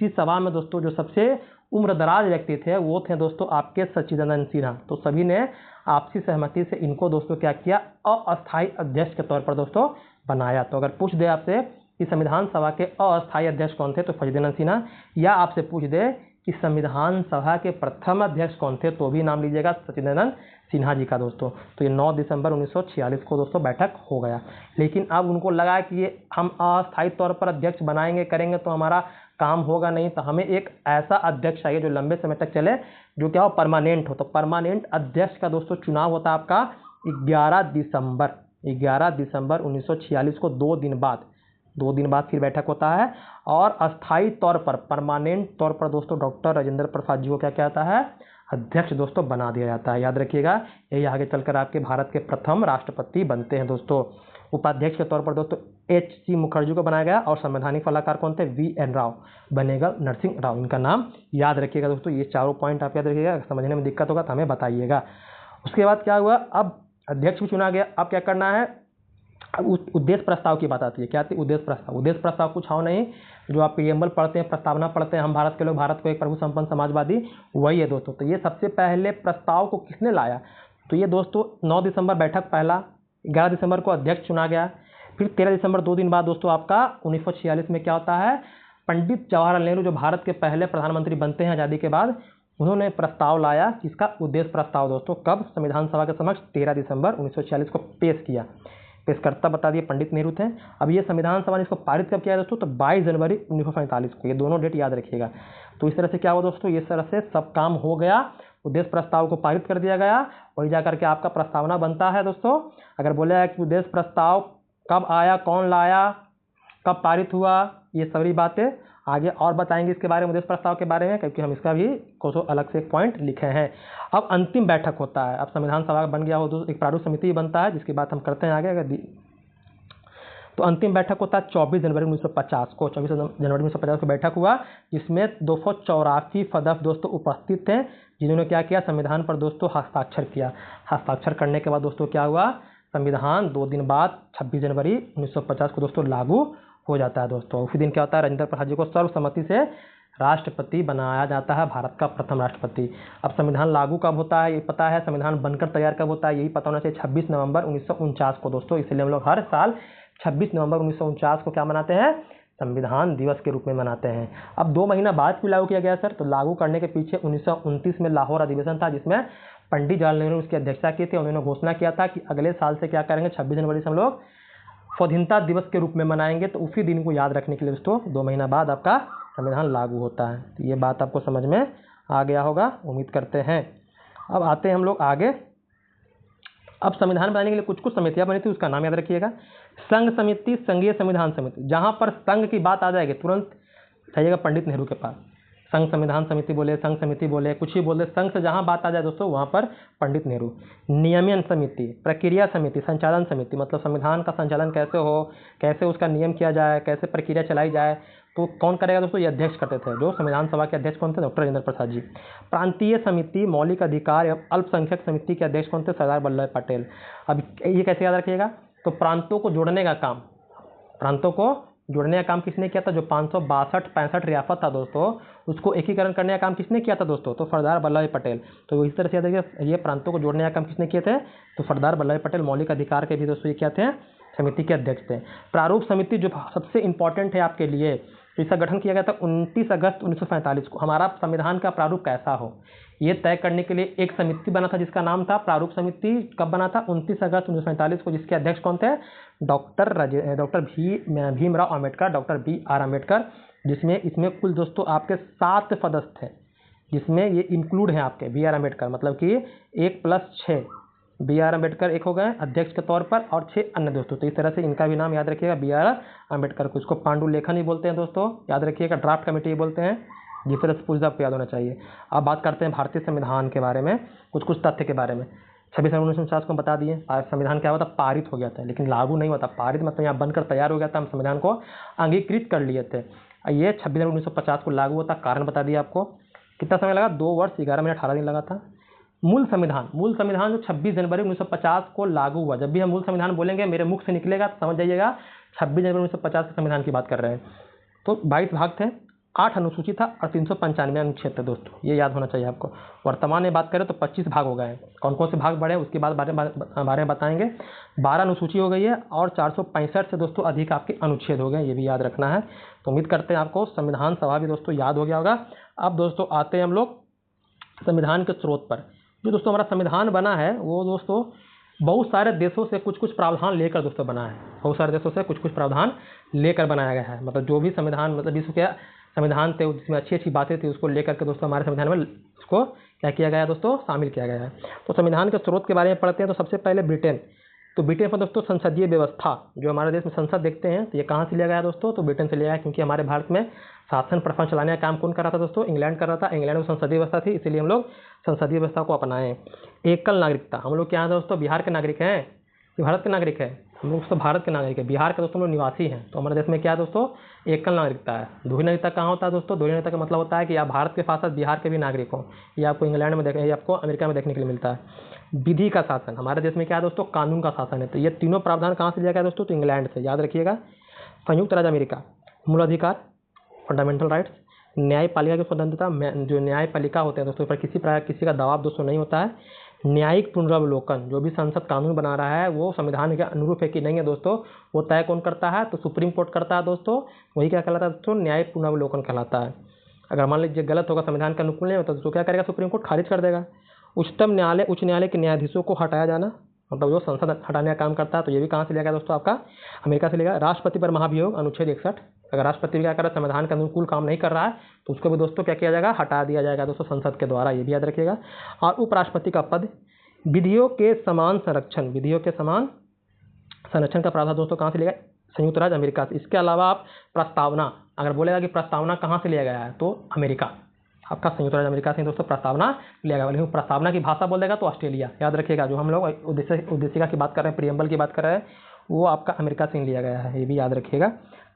सभा में दोस्तों जो सबसे उम्रदराज व्यक्ति थे वो थे दोस्तों आपके सच्चिदानंद सिन्हा। तो सभी ने आपसी सहमति से इनको दोस्तों क्या किया, अस्थायी अध्यक्ष के तौर पर दोस्तों बनाया। तो अगर पूछ दे आपसे कि संविधान सभा के अस्थायी अध्यक्ष कौन थे तो सच्चिदानंद सिन्हा, या आपसे पूछ दे कि संविधान सभा के प्रथम अध्यक्ष कौन थे तो भी नाम लीजिएगा सच्चिदानंद सिन्हा जी का दोस्तों। तो ये 9 दिसंबर 1946 को दोस्तों बैठक हो गया। लेकिन अब उनको लगा कि ये हम अस्थायी तौर पर अध्यक्ष बनाएंगे करेंगे तो हमारा काम होगा नहीं, तो हमें एक ऐसा अध्यक्ष चाहिए जो लंबे समय तक चले, जो क्या हो, परमानेंट हो। तो परमानेंट अध्यक्ष का दोस्तों चुनाव होता है आपका 11 दिसंबर 1946 को। 2 दिन बाद फिर बैठक होता है। और अस्थायी तौर पर, परमानेंट तौर पर दोस्तों डॉक्टर राजेंद्र प्रसाद जी को क्या कहता है, अध्यक्ष दोस्तों बना दिया जाता है। याद रखिएगा, यही आगे चलकर आपके भारत के प्रथम राष्ट्रपति बनते हैं दोस्तों। उपाध्यक्ष के तौर पर दोस्तों H.C. मुखर्जी को बनाया गया। और संवैधानिक सलाहकार कौन थे? V.N. राव, बनेगा नरसिंह राव, इनका नाम याद रखिएगा दोस्तों। ये चारों पॉइंट आप याद रखिएगा, समझने में दिक्कत होगा तो हमें बताइएगा। उसके बाद क्या हुआ, अब अध्यक्ष भी चुना गया। अब क्या करना है, अब उद्देश्य प्रस्ताव की बात आती है। क्या आती है? उद्देश्य प्रस्ताव कुछ और नहीं, जो आप प्रीएम्बल पढ़ते हैं, प्रस्तावना पढ़ते हैं, हम भारत के लोग, भारत को एक प्रभु संपन्न समाजवादी, वही है दोस्तों। तो ये सबसे पहले प्रस्ताव को किसने लाया, तो ये दोस्तों 9 दिसंबर बैठक पहला, 11 दिसंबर को अध्यक्ष चुना गया। फिर 13 दिसंबर 2 दिन बाद दोस्तों आपका 1946 में क्या होता है, पंडित जवाहरलाल नेहरू जो भारत के पहले प्रधानमंत्री बनते हैं आज़ादी के बाद, उन्होंने प्रस्ताव लाया। किसका? उद्देश्य प्रस्ताव दोस्तों। कब? संविधान सभा के समक्ष 13 दिसंबर 1946 को पेश किया। पेशकर्ता बता दिए पंडित नेहरू थे। अब ये संविधान सभा ने इसको पारित कब किया दोस्तों, तो 22 जनवरी 1947 को। ये दोनों डेट याद रखिएगा। तो इस तरह से क्या हुआ दोस्तों, इस तरह से सब काम हो गया। उद्देश्य प्रस्ताव को पारित कर दिया गया, वही जाकर के आपका प्रस्तावना बनता है दोस्तों। अगर बोले कि उद्देश्य प्रस्ताव कब आया, कौन लाया, कब पारित हुआ, ये सारी बातें आगे और बताएंगे इसके बारे में, उद्देश्य प्रस्ताव के बारे में, क्योंकि हम इसका भी कोसो अलग से एक पॉइंट लिखे हैं। अब अंतिम बैठक होता है। अब संविधान सभा बन गया हो तो एक प्रारूप समिति बनता है, जिसकी बात हम करते हैं आगे। अगर तो अंतिम बैठक होता है 24 जनवरी 1950 को। 24 जनवरी 1950 को बैठक हुआ, जिसमें 284 सदस्य दोस्तों उपस्थित थे, जिन्होंने क्या किया, संविधान पर दोस्तों हस्ताक्षर किया। हस्ताक्षर करने के बाद दोस्तों क्या हुआ, संविधान 2 दिन बाद 26 जनवरी 1950 को दोस्तों लागू हो जाता है दोस्तों। उसी दिन क्या होता है, राजेंद्र प्रसाद जी को सर्वसम्मति से राष्ट्रपति बनाया जाता है, भारत का प्रथम राष्ट्रपति। अब संविधान लागू कब होता है ये पता है, संविधान बनकर तैयार कब होता है यही पता होना चाहिए, 26 नवंबर 1949 को दोस्तों। इसलिए हम लोग हर साल 26 नवंबर 1949 को क्या मनाते हैं, संविधान दिवस के रूप में मनाते हैं। अब 2 महीना बाद क्यों लागू किया गया सर, तो लागू करने के पीछे 1929 में लाहौर अधिवेशन था, जिसमें पंडित जवाहरलाल नेहरू उसकी अध्यक्षता की थी। उन्होंने घोषणा किया था कि अगले साल से क्या करेंगे, 26 जनवरी से हम लोग स्वाधीनता दिवस के रूप में मनाएंगे। तो उसी दिन को याद रखने के लिए दोस्तों 2 महीना बाद आपका संविधान लागू होता है। तो ये बात आपको समझ में आ गया होगा, उम्मीद करते हैं। अब आते हैं हम लोग आगे। अब संविधान बनाने के लिए कुछ समितियां बनी थी, उसका नाम याद रखिएगा, संघ समिति, संघीय संविधान समिति। जहां पर संघ की बात आ जाएगी तुरंत जाइएगा पंडित नेहरू के पास। संघ संविधान समिति बोले, संघ समिति बोले, कुछ ही बोले, संघ से जहां बात आ जाए दोस्तों वहां पर पंडित नेहरू। नियमन समिति, प्रक्रिया समिति, संचालन समिति, मतलब संविधान का संचालन कैसे हो, कैसे उसका नियम किया जाए, कैसे प्रक्रिया चलाई जाए, तो कौन करेगा दोस्तों, ये अध्यक्ष करते थे। जो संविधान सभा के अध्यक्ष कौन थे, डॉक्टर राजेंद्र प्रसाद जी। प्रांतीय समिति, मौलिक अधिकार एवं अल्पसंख्यक समिति के अध्यक्ष कौन थे, सरदार वल्लभ पटेल। अब ये कैसे याद रखिएगा, तो प्रांतों को जोड़ने का काम, प्रांतों को जोड़ने का काम किसने किया था, जो 562-65 रियासत था दोस्तों, उसको एकीकरण करने का काम किसने किया था दोस्तों, तो सरदार वल्लभ पटेल। तो इस तरह से याद रखिए, ये प्रांतों को जोड़ने का काम किसने किए थे, तो सरदार वल्लभ पटेल। मौलिक अधिकार के भी दोस्तों ये क्या थे, समिति के अध्यक्ष थे। प्रारूप समिति जो सबसे इंपॉर्टेंट है आपके लिए, तो इसका गठन किया गया था 29 अगस्त 1947 को। हमारा संविधान का प्रारूप कैसा हो ये तय करने के लिए एक समिति बना था, जिसका नाम था प्रारूप समिति। कब बना था, 29 अगस्त 1947 को, जिसके अध्यक्ष कौन थे, doctor Bhimrao Ambedkar, doctor BR Ambedkar. जिसमें इसमें कुल दोस्तों आपके 7 सदस्य थे, जिसमें ये इंक्लूड हैं आपके BR अम्बेडकर, मतलब कि 1 + 6 B.R. अम्बेडकर एक हो गए अध्यक्ष के तौर पर और 6 अन्य दोस्तों। तो इस तरह से इनका भी नाम याद रखिएगा, B.R. अम्बेडकर को। इसको पांडुलेखन ही बोलते हैं दोस्तों, याद रखिएगा। ड्राफ्ट कमेटी बोलते हैं, जिस तरह से पूछा आपको याद होना चाहिए। अब बात करते हैं भारतीय संविधान के बारे में, कुछ तथ्य के बारे में। 26 जनवरी 1949 को हम बता दिए संविधान क्या हुआ था, पारित हो गया था, लेकिन लागू नहीं हुआ था। पारित मतलब यहाँ बनकर तैयार हो गया था, हम संविधान को अंगीकृत कर लिए थे। ये 26 जनवरी 1950 को लागू हुआ था। कारण बता दिया आपको। कितना समय लगा, 2 वर्ष 11 मिनट 18 दिन लगा था। मूल संविधान जो 26 जनवरी 1950 को लागू हुआ। जब भी हम मूल संविधान बोलेंगे मेरे मुख से निकलेगा तो समझ जाइएगा 26 जनवरी 1950 के संविधान की बात कर रहे हैं। तो 22 भाग थे, 8 अनुसूची था और 395 अनुच्छेद थे दोस्तों, ये याद होना चाहिए आपको। वर्तमान में बात करें तो 25 भाग हो गए हैं। कौन कौन से भाग बढ़े उसके बाद बारे में बताएंगे। 12 अनुसूची हो गई है और 465 से दोस्तों अधिक आपके अनुच्छेद हो गए, ये भी याद रखना है। तो उम्मीद करते हैं आपको संविधान सभा भी दोस्तों याद हो गया होगा। अब दोस्तों आते हैं हम लोग संविधान के स्रोत पर। जो दोस्तों हमारा संविधान बना है वो दोस्तों बहुत सारे देशों से कुछ प्रावधान लेकर दोस्तों बना है। बहुत सारे देशों से कुछ प्रावधान लेकर बनाया गया है। मतलब जो भी संविधान, मतलब विश्व के संविधान थे जिसमें अच्छी अच्छी बातें थी उसको लेकर के दोस्तों हमारे संविधान में उसको क्या किया गया है दोस्तों, शामिल किया गया है। तो संविधान के स्रोत के बारे में पढ़ते हैं। तो सबसे पहले ब्रिटेन। तो ब्रिटेन पर दोस्तों संसदीय व्यवस्था, जो हमारे देश में संसद देखते हैं, तो ये कहाँ से लिया गया दोस्तों, तो ब्रिटेन से लिया गया। क्योंकि हमारे भारत में शासन प्रशासन चलाने का काम कौन कर रहा था दोस्तों, इंग्लैंड कर रहा था। इंग्लैंड में संसदीय व्यवस्था थी, इसीलिए हम लोग संसदीय व्यवस्था को अपनाएं। एकल नागरिकता, हम लोग क्या है दोस्तों, बिहार के नागरिक हैं कि भारत के नागरिक हैं, हम लोग दोस्तों भारत के नागरिक हैं। बिहार के दोस्तों लोग निवासी हैं। तो हमारे देश में क्या है दोस्तों, एकल नागरिकता है। दोहरी नागरिकता कहाँ होता है दोस्तों, दोहरी नागरिकता का मतलब होता है कि आप भारत के साथ साथ बिहार के भी नागरिक हो। ये आपको इंग्लैंड में ये आपको अमेरिका में देखने के लिए मिलता है। विधि का शासन, हमारे देश में क्या है दोस्तों, कानून का शासन है। तो ये तीनों प्रावधान कहाँ से लिया गया दोस्तों, तो इंग्लैंड से, याद रखिएगा। संयुक्त राज्य अमेरिका, मूल अधिकार, फंडामेंटल राइट्स, न्यायपालिका की स्वतंत्रता, जो न्यायपालिका होते हैं दोस्तों पर किसी का दबाव दोस्तों नहीं होता है। न्यायिक पुनरावलोकन, जो भी संसद कानून बना रहा है वो संविधान के अनुरूप है कि नहीं है दोस्तों, वो तय कौन करता है, तो सुप्रीम कोर्ट करता है दोस्तों। वही क्या कहलाता है दोस्तों, न्यायिक पुनरावलोकन कहलाता है। अगर मान लीजिए गलत होगा, संविधान के अनुकूल नहीं होता तो क्या करेगा, सुप्रीम कोर्ट खारिज कर देगा। उच्च न्यायालय के न्यायाधीशों को हटाया जाना, मतलब जो संसद हटाने का काम करता है। तो ये भी कहाँ से लिया गया दोस्तों, आपका अमेरिका से लिया गया। राष्ट्रपति पर महाभियोग, अनुच्छेद 61। अगर राष्ट्रपति क्या कर रहा है, संविधान के अनुकूल काम नहीं कर रहा है तो उसको भी दोस्तों क्या किया जाएगा, हटा दिया जाएगा दोस्तों संसद के द्वारा, ये भी याद रखिएगा। और उपराष्ट्रपति का पद, विधियों के समान संरक्षण, का प्रावधान दोस्तों कहाँ से लिया गया, संयुक्त राज्य अमेरिका से। इसके अलावा आप प्रस्तावना, अगर बोलेगा कि प्रस्तावना कहाँ से लिया गया है तो अमेरिका, आपका संयुक्त राज्य अमेरिका से दोस्तों प्रस्तावना लिया गया। लेकिन प्रस्तावना की भाषा बोल देगा तो ऑस्ट्रेलिया, याद रखिएगा। जो हम लोग उद्देशिका की बात कर रहे हैं, प्रियम्बल की बात कर रहे हैं, वो आपका अमेरिका से लिया गया है, ये भी याद रखिएगा।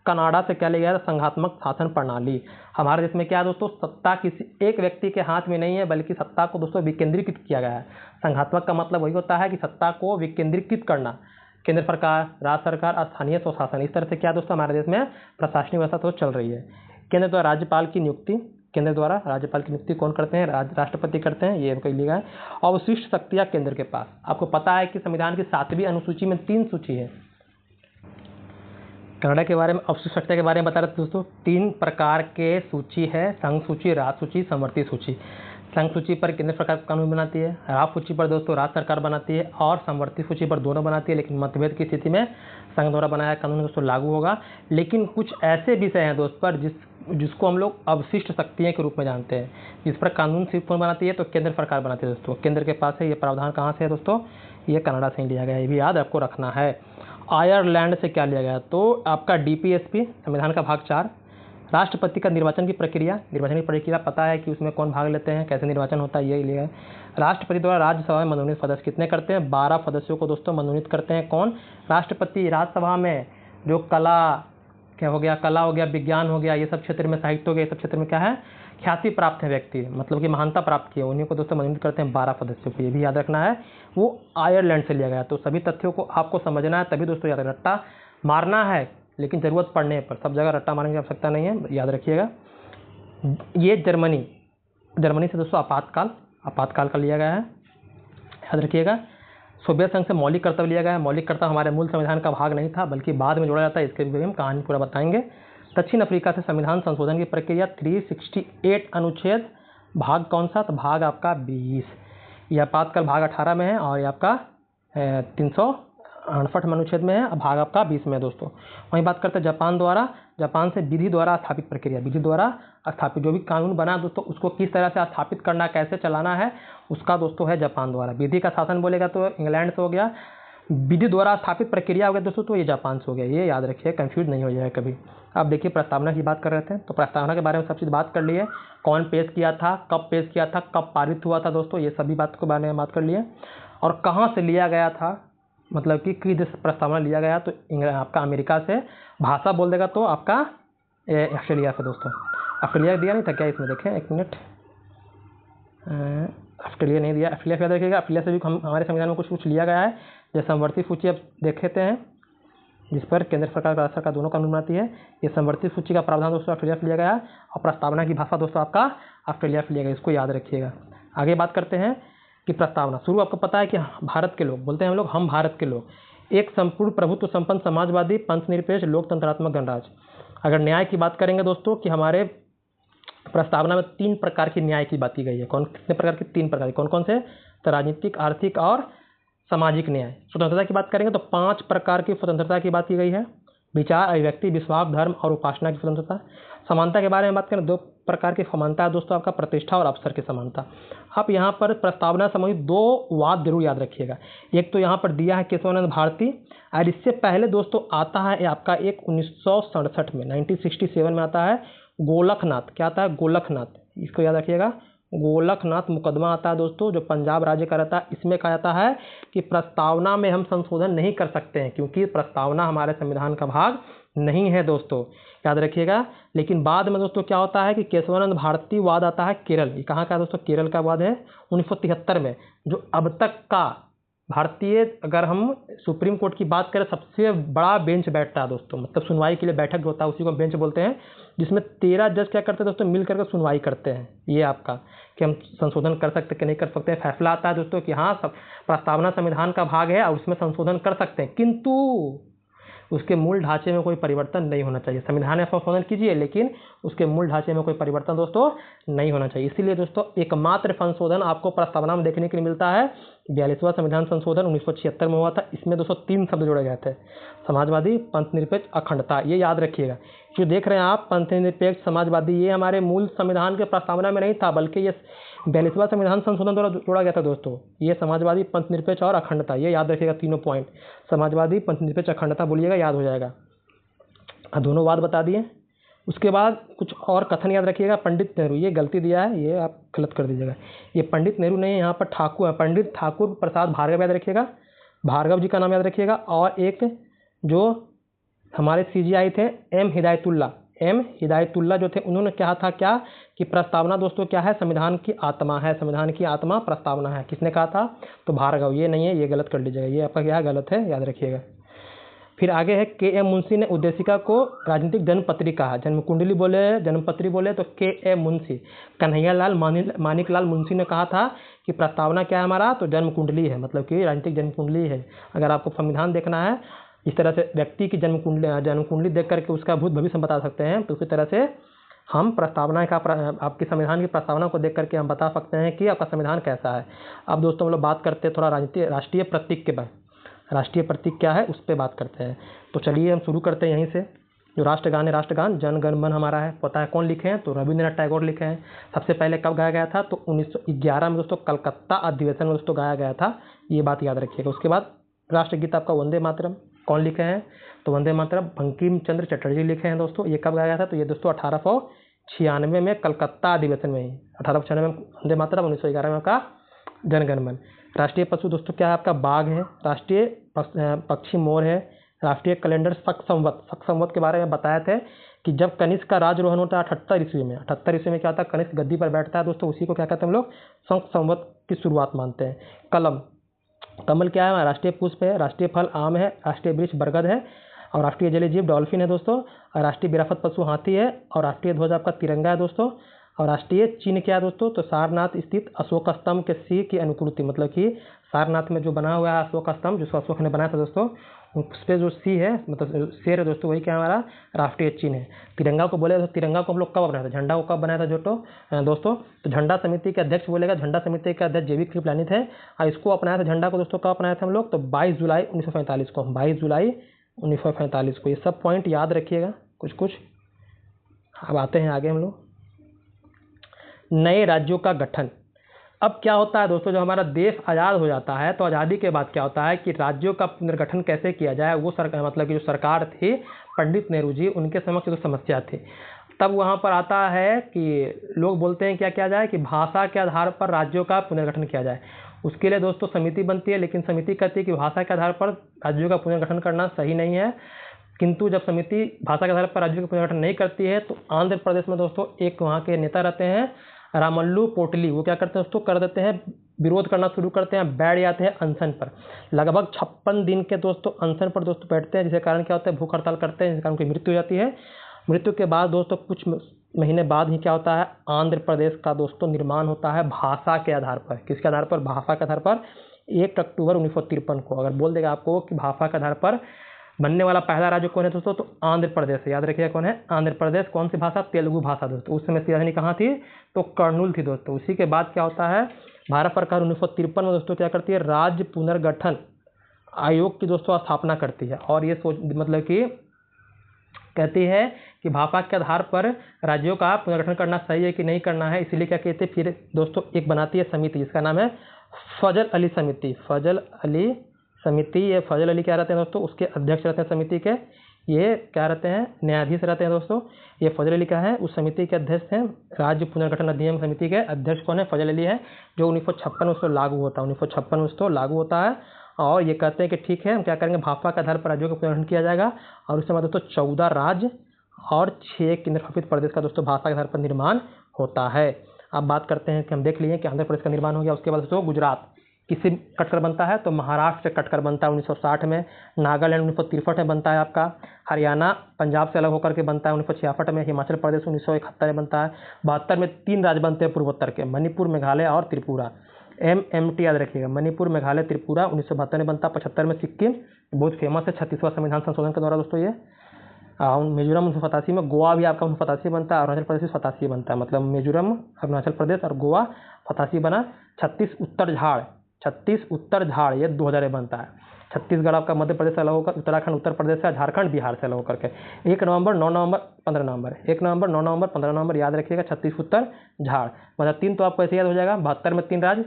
कनाडा से क्या लिया गया, संघात्मक शासन प्रणाली। हमारे देश में क्या है दोस्तों, सत्ता किसी एक व्यक्ति के हाथ में नहीं है, बल्कि सत्ता को दोस्तों विकेंद्रीकृत किया गया है। संघात्मक का मतलब वही होता है कि सत्ता को विकेंद्रीकृत करना। केंद्र सरकार, राज्य सरकार, स्थानीय स्वशासन, इस तरह से क्या दोस्तों हमारे देश में प्रशासनिक व्यवस्था तो चल रही है। केंद्र द्वारा राज्यपाल की नियुक्ति, केंद्र द्वारा राज्यपाल की नियुक्ति कौन करते हैं, राष्ट्रपति करते हैं, ये इनको लिया है। और विशिष्ट शक्तियाँ केंद्र के पास। आपको पता है कि संविधान की 7वीं अनुसूची में 3 सूची है। कनाडा के बारे में, अवशिष्ट शक्तियाँ के बारे में बता रहे थे दोस्तों। 3 प्रकार के सूची है, संघ सूची, राज्य सूची, समवर्ती सूची। संघ सूची पर केंद्र सरकार कानून बनाती है, राज्य सूची पर दोस्तों राज्य सरकार बनाती है, और समवर्ती सूची पर दोनों बनाती है। लेकिन मतभेद की स्थिति में संघ द्वारा बनाया कानून दोस्तों लागू होगा। लेकिन कुछ ऐसे विषय हैं दोस्त पर जिसको हम लोग अवशिष्ट शक्तियाँ के रूप में जानते हैं। जिस पर कानून सिर्फ कौन बनाती है, तो केंद्र सरकार बनाती है दोस्तों। केंद्र के पास है ये प्रावधान, कहाँ से है दोस्तों, ये कनाडा से लिया गया है, ये भी याद आपको रखना है। आयरलैंड से क्या लिया गया, तो आपका डीपीएसपी, संविधान का भाग 4। राष्ट्रपति का निर्वाचन की प्रक्रिया पता है कि उसमें कौन भाग लेते हैं, कैसे निर्वाचन होता है, ये लिया है। राष्ट्रपति द्वारा राज्यसभा में मनोनीत सदस्य कितने करते हैं, 12 सदस्यों को दोस्तों मनोनीत करते हैं। कौन, राष्ट्रपति। राज्यसभा में जो कला हो गया, विज्ञान हो गया, ये सब क्षेत्र में, साहित्य हो गया, ये सब क्षेत्र में क्या है, ख्याति प्राप्त है व्यक्ति, मतलब कि महानता प्राप्त किए, उन्हीं को दोस्तों मनोनीत करते हैं 12 सदस्यों को, ये भी याद रखना है। वो आयरलैंड से लिया गया। तो सभी तथ्यों को आपको समझना है, तभी दोस्तों याद, रट्टा मारना है लेकिन ज़रूरत पड़ने पर, सब जगह रट्टा मारने की आवश्यकता नहीं है, याद रखिएगा। ये जर्मनी से दोस्तों आपातकाल का लिया गया है, याद रखिएगा। सोवियत संघ से मौलिक कर्तव्य लिया गया है। मौलिक कर्तव्य हमारे मूल संविधान का भाग नहीं था, बल्कि बाद में जोड़ा जाता है, इसके भी हम कहानी पूरा बताएंगे। दक्षिण अफ्रीका से संविधान संशोधन की प्रक्रिया, 368 अनुच्छेद, भाग कौन सा, तो भाग आपका 20। यह आपातकाल भाग 18 में है, और ये आपका 68वें अनुच्छेद में है, भाग आपका 20 में है दोस्तों। वहीं बात करते हैं जापान द्वारा, जापान से विधि द्वारा स्थापित प्रक्रिया, विधि द्वारा स्थापित जो भी कानून बना दोस्तों उसको किस तरह से स्थापित करना, कैसे चलाना है, उसका दोस्तों है जापान द्वारा। विधि का शासन बोलेगा तो इंग्लैंड से हो गया, विधि द्वारा स्थापित प्रक्रिया हो गया दोस्तों तो ये जापान से हो गया। ये याद रखिए, कंफ्यूज नहीं हो जाए कभी। अब देखिए प्रस्तावना की बात कर रहे थे, तो प्रस्तावना के बारे में सब चीज़ बात कर लिए, कौन पेश किया था, कब पेश किया था, कब पारित हुआ था दोस्तों, ये सभी बात के बारे में बात कर लिए। और कहाँ से लिया गया था, मतलब कि किस प्रस्तावना लिया गया, तो आपका अमेरिका से। भाषा बोल देगा तो आपका ऑस्ट्रेलिया से दोस्तों। ऑस्ट्रेलिया दिया नहीं था क्या इसमें, देखें एक मिनट, ऑस्ट्रेलिया नहीं दिया, ऑस्ट्रेलिया से याद रखिएगा। ऑस्ट्रेलिया से भी हमारे संविधान में कुछ लिया गया है। जैसे समवर्ती सूची अब देखेते हैं, जिस पर केंद्र सरकार और राज्य सरकार दोनों कानून बनाती है। ये समवर्ती सूची का प्रावधान दोस्तों ऑस्ट्रेलिया से लिया गया है, और प्रस्तावना की भाषा दोस्तों आपका ऑस्ट्रेलिया से लिया गया, इसको याद रखिएगा। आगे बात करते हैं कि प्रस्तावना शुरू आपको पता है कि भारत के लोग बोलते हैं, हम लोग, हम भारत के लोग एक संपूर्ण प्रभुत्व संपन्न समाजवादी पंचनिरपेक्ष लोकतंत्रात्मक गणराज्य। अगर न्याय की बात करेंगे दोस्तों कि हमारे प्रस्तावना में 3 प्रकार की न्याय की बात की गई है। कितने प्रकार की? 3 प्रकार की। कौन कौन से? तो राजनीतिक, आर्थिक और सामाजिक न्याय। स्वतंत्रता की बात करेंगे तो 5 प्रकार की स्वतंत्रता की बात की गई है। विचार, अभिव्यक्ति, विश्वास, धर्म और उपासना की स्वतंत्रता। समानता के बारे में बात करें, 2 प्रकार की समानता है दोस्तों, आपका प्रतिष्ठा और अवसर की समानता। आप यहाँ पर प्रस्तावना संबंधित 2 वाद जरूर याद रखिएगा। एक तो यहाँ पर दिया है केशवानंद भारती, और इससे पहले दोस्तों आता है आपका एक 1967 में 1967 में आता है गोलकनाथ। क्या आता है? गोलकनाथ, इसको याद रखिएगा। गोलकनाथ मुकदमा आता है दोस्तों, जो पंजाब राज्य का रहता है। इसमें कहा जाता है कि प्रस्तावना में हम संशोधन नहीं कर सकते हैं, क्योंकि प्रस्तावना हमारे संविधान का भाग नहीं है दोस्तों, याद रखिएगा। लेकिन बाद में दोस्तों क्या होता है कि केशवानंद भारती वाद आता है केरल। ये कहाँ का दोस्तों? केरल का वाद है 1973 में, जो अब तक का भारतीय, अगर हम सुप्रीम कोर्ट की बात करें, सबसे बड़ा बेंच बैठता है दोस्तों, मतलब सुनवाई के लिए बैठक जो होता है उसी को बेंच बोलते हैं, जिसमें 13 जज क्या करते हैं दोस्तों, मिल करके सुनवाई करते हैं। ये आपका कि हम संशोधन कर सकते कि नहीं कर सकते, फैसला आता है दोस्तों कि हाँ सब प्रस्तावना संविधान का भाग है और उसमें संशोधन कर सकते हैं, किंतु उसके मूल ढांचे में कोई परिवर्तन नहीं होना चाहिए। संविधान में संशोधन कीजिए, लेकिन उसके मूल ढांचे में कोई परिवर्तन दोस्तों नहीं होना चाहिए। इसीलिए दोस्तों एकमात्र संशोधन आपको प्रस्तावना में देखने के लिए मिलता है 42वां संविधान संशोधन 1976 में हुआ था। इसमें दोस्तों 3 शब्द जोड़े गए थे, समाजवादी, पंथनिरपेक्ष, अखंडता। ये याद रखिएगा। जो देख रहे हैं आप पंथनिरपेक्ष, समाजवादी, ये हमारे मूल संविधान के प्रस्तावना में नहीं था, बल्कि ये 42वां संविधान संशोधन द्वारा जोड़ा गया था दोस्तों। ये समाजवादी, पंथनिरपेक्ष और अखंडता, ये याद रखिएगा। तीनों पॉइंट, समाजवादी, पंथनिरपेक्ष, अखंडता बोलिएगा, याद हो जाएगा। दोनों वाद बता दिए। उसके बाद कुछ और कथन याद रखिएगा। पंडित नेहरू, ये गलती दिया है, ये आप गलत कर दीजिएगा। ये पंडित नेहरू नहीं है, यहाँ पर ठाकुर है, पंडित ठाकुर प्रसाद भार्गव याद रखिएगा, भार्गव जी का नाम याद रखिएगा। और एक जो हमारे CGI थे एम हिदायतुल्ला जो थे, उन्होंने कहा था क्या कि प्रस्तावना दोस्तों क्या है? संविधान की आत्मा है, संविधान की आत्मा प्रस्तावना है। किसने कहा था? तो भार्गव। ये नहीं है, ये गलत कर लीजिएगा, ये आपका क्या है? गलत है, याद रखिएगा। फिर आगे है KM मुंशी ने उद्देशिका को राजनीतिक जन्मपत्री कहा। जन्मकुंडली बोले, जन्मपत्री बोले तो KM मुंशी, कन्हैयालाल मानिकलाल मुंशी ने कहा था कि प्रस्तावना क्या है हमारा? तो जन्मकुंडली है, मतलब कि राजनीतिक जन्मकुंडली है। अगर आपको संविधान देखना है, इस तरह से व्यक्ति की जन्मकुंडली देख करके उसका भूत भविष्य हम बता सकते हैं, तो उसी तरह से हम प्रस्तावना का, आपकी संविधान की प्रस्तावना को देख करके हम बता सकते हैं कि आपका संविधान कैसा है। अब दोस्तों हम लोग बात करते हैं थोड़ा राष्ट्रीय प्रतीक के बारे। राष्ट्रीय प्रतीक क्या है उस पर बात करते हैं। तो चलिए हम शुरू करते हैं यहीं से। जो राष्ट्रगान है, राष्ट्रगान जन गण मन हमारा है, पता है कौन लिखे हैं? तो रविंद्रनाथ टैगोर लिखे हैं। सबसे पहले कब गाया गया था? तो 1911 में दोस्तों कलकत्ता अधिवेशन में दोस्तों गाया गया था, ये बात याद रखिएगा। उसके बाद राष्ट्रगीत आपका वंदे मातरम, कौन लिखे हैं? तो वंदे मातरम बंकिम चंद्र चटर्जी लिखे हैं दोस्तों। ये कब गाया गया था? तो ये दोस्तों 1896 में कलकत्ता अधिवेशन में ही। 1896 में वंदे मातरम, 1911 में का जनगण मन। राष्ट्रीय पशु दोस्तों क्या है? आपका बाघ है। राष्ट्रीय पक्षी मोर है। राष्ट्रीय कैलेंडर शक संवत के बारे में बताए थे कि जब कनिष्क का राजरोहण होता है 78 ईस्वी में। 78 ईस्वी में क्या होता है? कनिष्क गद्दी पर बैठता है दोस्तों, उसी को क्या कहते हैं हम लोग? शक संवत की शुरुआत मानते हैं। कमल क्या है? राष्ट्रीय पुष्प है। राष्ट्रीय फल आम है। राष्ट्रीय वृक्ष बरगद है। और राष्ट्रीय जलीय जीव डॉल्फिन है दोस्तों। और राष्ट्रीय विरासत पशु हाथी है। और राष्ट्रीय ध्वज आपका तिरंगा है दोस्तों। और राष्ट्रीय चिन्ह क्या है दोस्तों? तो सारनाथ स्थित अशोक स्तंभ के सिर की अनुकृति, मतलब कि सारनाथ में जो बना हुआ है अशोक स्तंभ, जिसको अशोक ने बनाया था दोस्तों, उस पर जो सी है मतलब शेर है दोस्तों, वही क्या हमारा राष्ट्रीय चिन्ह है। तिरंगा को बोले तो तिरंगा को हम लोग कब बनाया था, झंडा को कब बनाया था दोस्तों, तो झंडा समिति के अध्यक्ष बोलेगा, झंडा समिति के अध्यक्ष JV कृपलानी थे। और इसको अपनाया था झंडा को दोस्तों कब अपनाया था हम लोग, तो 22 जुलाई 1945 को, 22 जुलाई 1945 को। ये सब पॉइंट याद रखिएगा कुछ कुछ। अब आते हैं आगे हम लोग, नए राज्यों का गठन। अब क्या होता है दोस्तों, जब हमारा देश आज़ाद हो जाता है तो आज़ादी के बाद क्या होता है कि राज्यों का पुनर्गठन कैसे किया जाए, वो मतलब कि जो सरकार थी पंडित नेहरू जी, उनके समक्ष जो समस्या थी, तब वहाँ पर आता है कि लोग बोलते हैं क्या किया जाए कि भाषा के आधार पर राज्यों का पुनर्गठन किया जाए। उसके लिए दोस्तों समिति बनती है, लेकिन समिति कहती है कि भाषा के आधार पर राज्यों का पुनर्गठन करना सही नहीं है। किंतु जब समिति भाषा के आधार पर राज्यों का पुनर्गठन नहीं करती है तो आंध्र प्रदेश में दोस्तों एक वहाँ के नेता रहते हैं रामल्लू पोटली, वो क्या करते हैं दोस्तों, कर देते हैं, विरोध करना शुरू करते हैं, बैठ जाते हैं अनशन पर। लगभग 56 दिन के दोस्तों अनशन पर दोस्तों बैठते हैं, जिसके कारण क्या होता है, भूख हड़ताल करते हैं, जिसके कारण उनकी मृत्यु हो जाती है। मृत्यु के बाद दोस्तों कुछ महीने बाद ही क्या होता है, आंध्र प्रदेश का दोस्तों निर्माण होता है भाषा के आधार पर। किसके आधार पर, भाषा के आधार पर। 1 अक्टूबर 1953 को। अगर बोल देगा आपको कि भाषा के आधार पर बनने वाला पहला राज्य कौन है दोस्तों, तो आंध्र प्रदेश है। याद रखिएगा कौन है, आंध्र प्रदेश। कौन सी भाषा, तेलुगु भाषा दोस्तों। उस समय राजधानी कहाँ थी, तो कर्नूल थी दोस्तों। उसी के बाद क्या होता है, भारत सरकार 1953 में दोस्तों क्या करती है, राज्य पुनर्गठन आयोग की दोस्तों स्थापना करती है। और ये मतलब कि कहती है कि भाषा के आधार पर राज्यों का पुनर्गठन करना सही है कि नहीं करना है। इसलिए क्या कहते हैं, फिर दोस्तों एक बनाती है समिति जिसका नाम है फजल अली समिति। फजल अली समिति, ये फजल अली क्या रहते हैं दोस्तों, उसके अध्यक्ष रहते हैं समिति के। ये क्या रहते हैं, न्यायाधीश रहते हैं दोस्तों। ये फजल अली क्या है, उस समिति के अध्यक्ष हैं। राज्य पुनर्गठन अधिनियम समिति के अध्यक्ष कौन है, फजल अली है, जो 1956 में उसको लागू होता है। 1956 में उसको लागू होता है। और ये कहते हैं कि ठीक है, हम क्या करेंगे, भाषा के आधार पर राज्यों का पुनर्गठन किया जाएगा। और उस समय दोस्तों 14 राज्य और 6 केंद्रशासित प्रदेश का दोस्तों भाषा के आधार पर निर्माण होता है। अब बात करते हैं कि हम देख लिए कि आंध्र प्रदेश का निर्माण हो गया। उसके बाद दोस्तों गुजरात किससे कटकर बनता है, तो महाराष्ट्र से कटकर बनता है 1960 में। नागालैंड 1963 में बनता है आपका। हरियाणा पंजाब से अलग होकर के बनता है 1966 में। हिमाचल प्रदेश 1971 में बनता है। 72 में 3 राज्य बनते हैं पूर्वोत्तर के, मणिपुर, मेघालय और त्रिपुरा। MMT याद रखिएगा, मणिपुर, मेघालय, त्रिपुरा 1972 में बनता है। 75 में सिक्किम, बहुत फेमस है 36वां संविधान संशोधन के द्वारा दोस्तों ये। मिजोरम 1987 में। गोवा भी आपका 1987 बनता है। अरुणाचल प्रदेश 87 बनता है, मतलब मिजोरम, अरुणाचल प्रदेश और गोवा 87 बना। 36 उत्तर झाड़ ये 2000 में बनता है। छत्तीसगढ़ आपका मध्य प्रदेश से अलग होकर, उत्तराखंड उत्तर प्रदेश से, झारखंड बिहार से अलग होकर के 1 नवंबर 9 नवंबर 15 नवंबर 1 नवंबर 9 नवंबर 15 नवंबर याद रखिएगा। 36 उत्तर झाड़, मतलब 3 तो आपको ऐसे याद हो जाएगा। 72 में 3 राज्य,